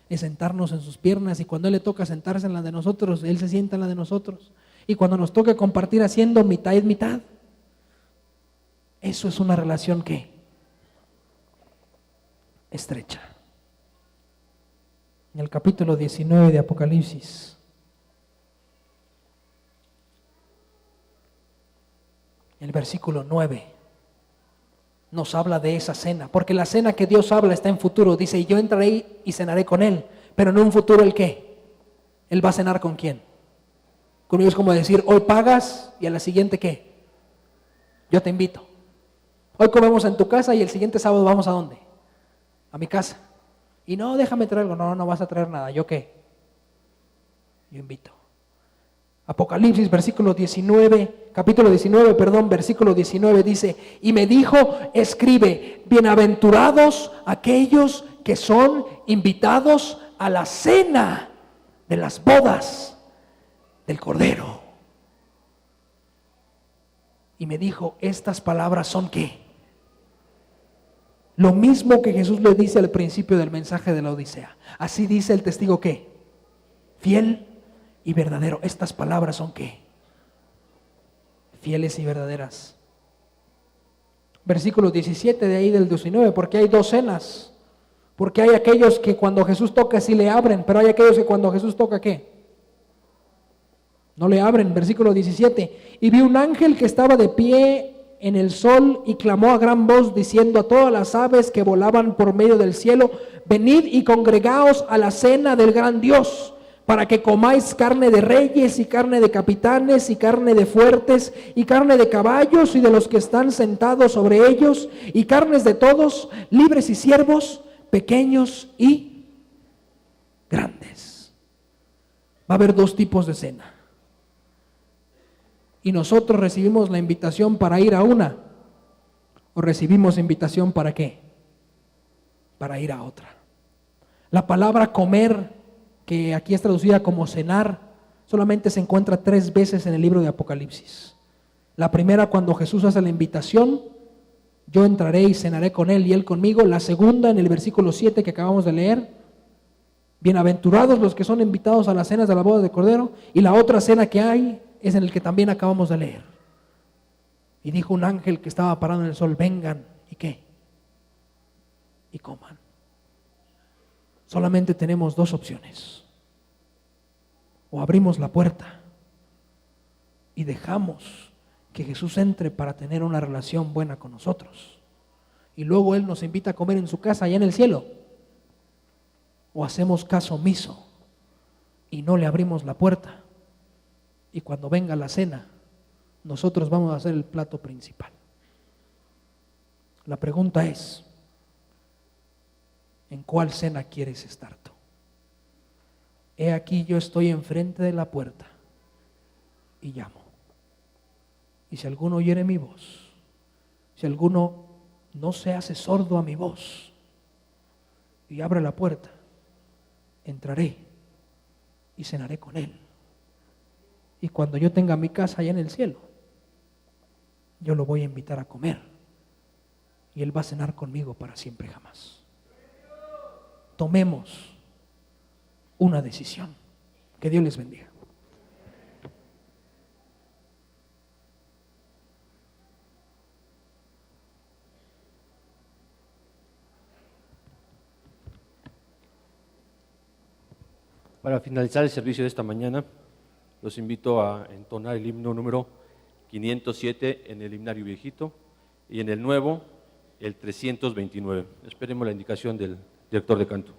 Es sentarnos en sus piernas y cuando Él le toca sentarse en la de nosotros, Él se sienta en la de nosotros. Y cuando nos toque compartir haciendo mitad y mitad, eso es una relación ¿qué? Estrecha. En el capítulo 19 de Apocalipsis, el versículo 9, nos habla de esa cena, porque la cena que Dios habla está en futuro. Dice, y yo entraré y cenaré con Él, pero en un futuro ¿el qué? Él va a cenar ¿con quién? Conmigo. Es como decir, hoy pagas y a la siguiente ¿qué? Yo te invito. Hoy comemos en tu casa y el siguiente sábado vamos ¿a dónde? A mi casa. Y no, déjame traer algo. No vas a traer nada. ¿Yo qué? Yo invito. Apocalipsis, capítulo 19, versículo 19 dice, y me dijo, escribe, bienaventurados aquellos que son invitados a la cena de las bodas del Cordero. Y me dijo, estas palabras son ¿qué? Lo mismo que Jesús le dice al principio del mensaje de la Odisea. Así dice el testigo ¿qué? Fiel y verdadero. Estas palabras son ¿qué? Fieles y verdaderas. Versículo 17 de ahí del 19, porque hay dos cenas. Porque hay aquellos que cuando Jesús toca sí le abren, pero hay aquellos que cuando Jesús toca ¿qué? No le abren. Versículo 17, y vi un ángel que estaba de pie en el sol y clamó a gran voz diciendo a todas las aves que volaban por medio del cielo: venid y congregaos a la cena del gran Dios, para que comáis carne de reyes y carne de capitanes y carne de fuertes y carne de caballos y de los que están sentados sobre ellos y carnes de todos, libres y siervos, pequeños y grandes. Va a haber dos tipos de cena. Y nosotros recibimos la invitación para ir a una, o recibimos invitación para qué, para ir a otra. La palabra comer, que aquí es traducida como cenar, solamente se encuentra 3 veces en el libro de Apocalipsis. La primera, cuando Jesús hace la invitación: yo entraré y cenaré con él y él conmigo. La segunda, en el versículo 7 que acabamos de leer: bienaventurados los que son invitados a las cenas de la boda de Cordero. Y la otra cena que hay es en el que también acabamos de leer. Y dijo un ángel que estaba parado en el sol: vengan, ¿y qué? Y coman. Solamente tenemos 2 opciones: o abrimos la puerta y dejamos que Jesús entre para tener una relación buena con nosotros, y luego Él nos invita a comer en su casa allá en el cielo, o hacemos caso omiso y no le abrimos la puerta, y cuando venga la cena nosotros vamos a hacer el plato principal. La pregunta es: ¿en cuál cena quieres estar tú? He aquí, yo estoy enfrente de la puerta y llamo. Y si alguno oyere mi voz, si alguno no se hace sordo a mi voz y abre la puerta, entraré y cenaré con él. Y cuando yo tenga mi casa allá en el cielo, yo lo voy a invitar a comer y él va a cenar conmigo para siempre y jamás. Tomemos una decisión. Que Dios les bendiga. Para finalizar el servicio de esta mañana, los invito a entonar el himno número 507 en el himnario viejito y en el nuevo, el 329. Esperemos la indicación del director de canto.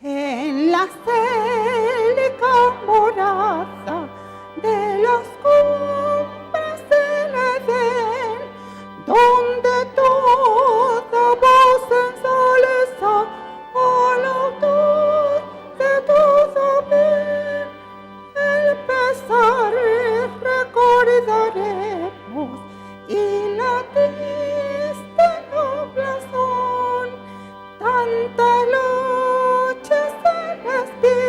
En la célica morada de las cumbres del Edén, donde toda voz ensalza al autor de todo bien, el pesar recordaremos y la triste noblazón, tanta lucha celestial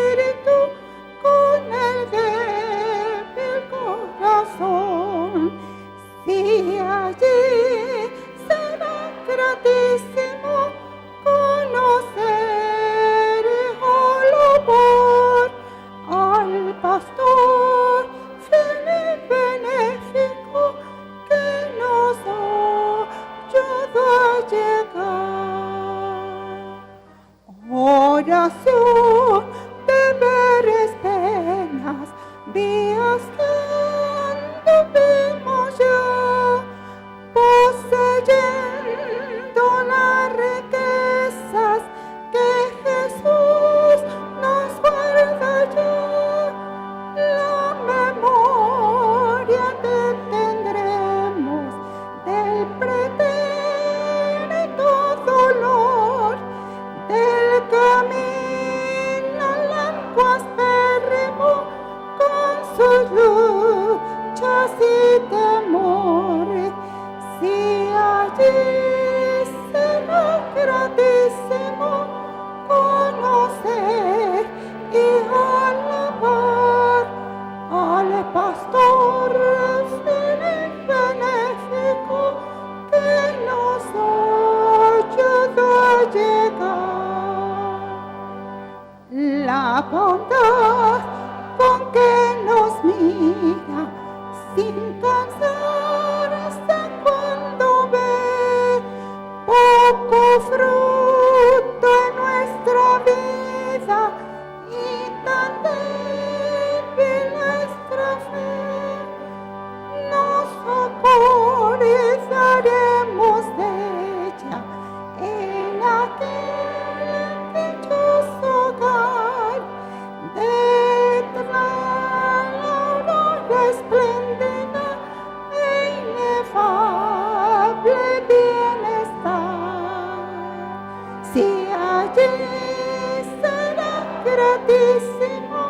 Altísimo,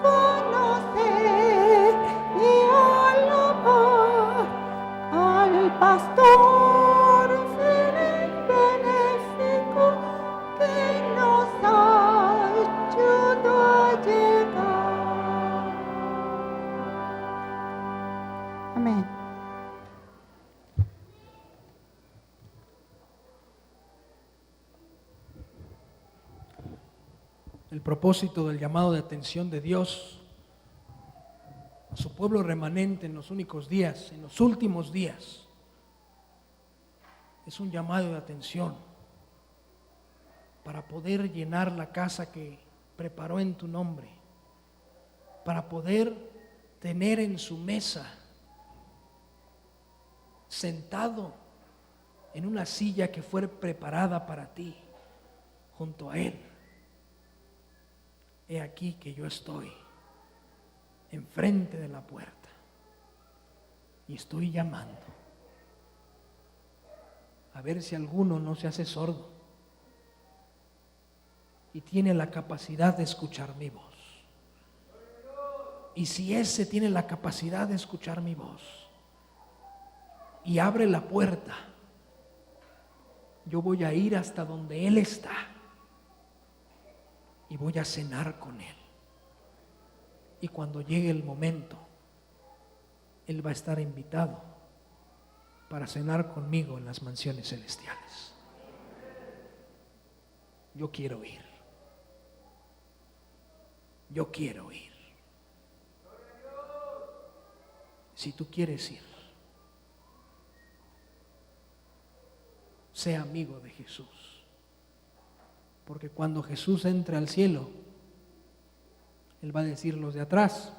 conocer y alabar al pastor fiel y benéfico que nos ayudó a llegar. Amén. El propósito del llamado de atención de Dios a su pueblo remanente en los únicos días, en los últimos días, es un llamado de atención para poder llenar la casa que preparó en tu nombre, para poder tener en su mesa, sentado en una silla que fue preparada para ti, junto a Él. He aquí que yo estoy enfrente de la puerta y estoy llamando a ver si alguno no se hace sordo y tiene la capacidad de escuchar mi voz. Y si ese tiene la capacidad de escuchar mi voz y abre la puerta, yo voy a ir hasta donde Él está y voy a cenar con Él. Y cuando llegue el momento, Él va a estar invitado para cenar conmigo en las mansiones celestiales. Yo quiero ir. Yo quiero ir. Si tú quieres ir, sea amigo de Jesús. Porque cuando Jesús entre al cielo, Él va a decir: los de atrás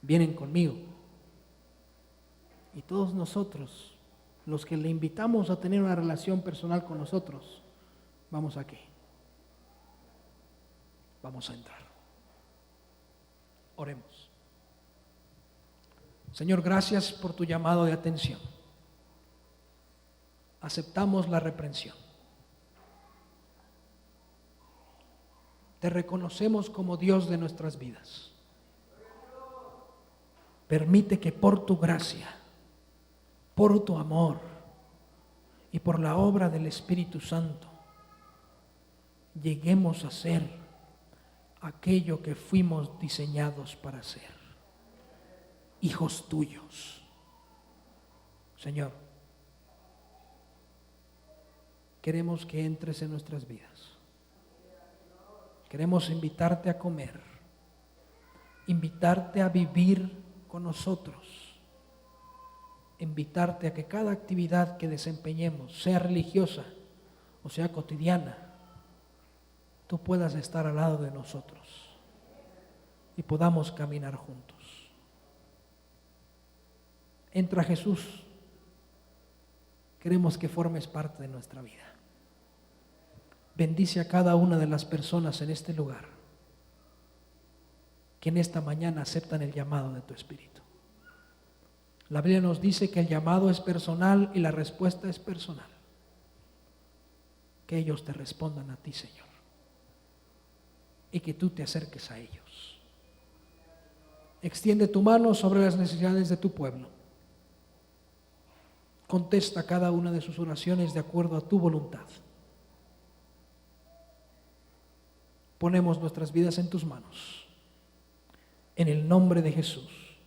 vienen conmigo. Y todos nosotros, los que le invitamos a tener una relación personal con nosotros, ¿vamos a qué? Vamos a entrar. Oremos. Señor, gracias por tu llamado de atención. Aceptamos la reprensión. Te reconocemos como Dios de nuestras vidas. Permite que por tu gracia, por tu amor y por la obra del Espíritu Santo, lleguemos a ser aquello que fuimos diseñados para ser, hijos tuyos. Señor, queremos que entres en nuestras vidas. Queremos invitarte a comer, invitarte a vivir con nosotros, invitarte a que cada actividad que desempeñemos, sea religiosa o sea cotidiana, tú puedas estar al lado de nosotros y podamos caminar juntos. Entra, Jesús, queremos que formes parte de nuestra vida. Bendice a cada una de las personas en este lugar que en esta mañana aceptan el llamado de tu Espíritu. La Biblia nos dice que el llamado es personal y la respuesta es personal. Que ellos te respondan a ti, Señor, y que tú te acerques a ellos. Extiende tu mano sobre las necesidades de tu pueblo. Contesta cada una de sus oraciones de acuerdo a tu voluntad. Ponemos nuestras vidas en tus manos. En el nombre de Jesús.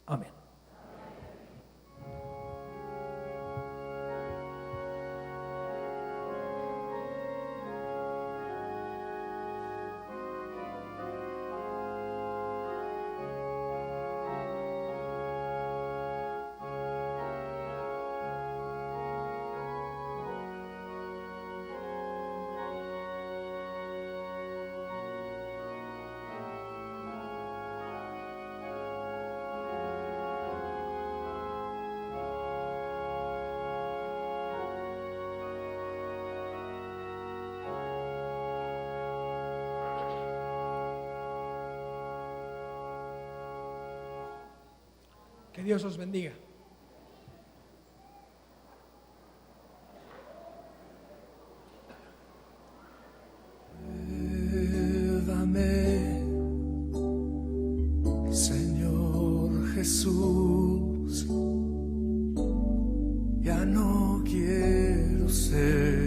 Amén. Que Dios os bendiga. Señor Jesús, ya no quiero ser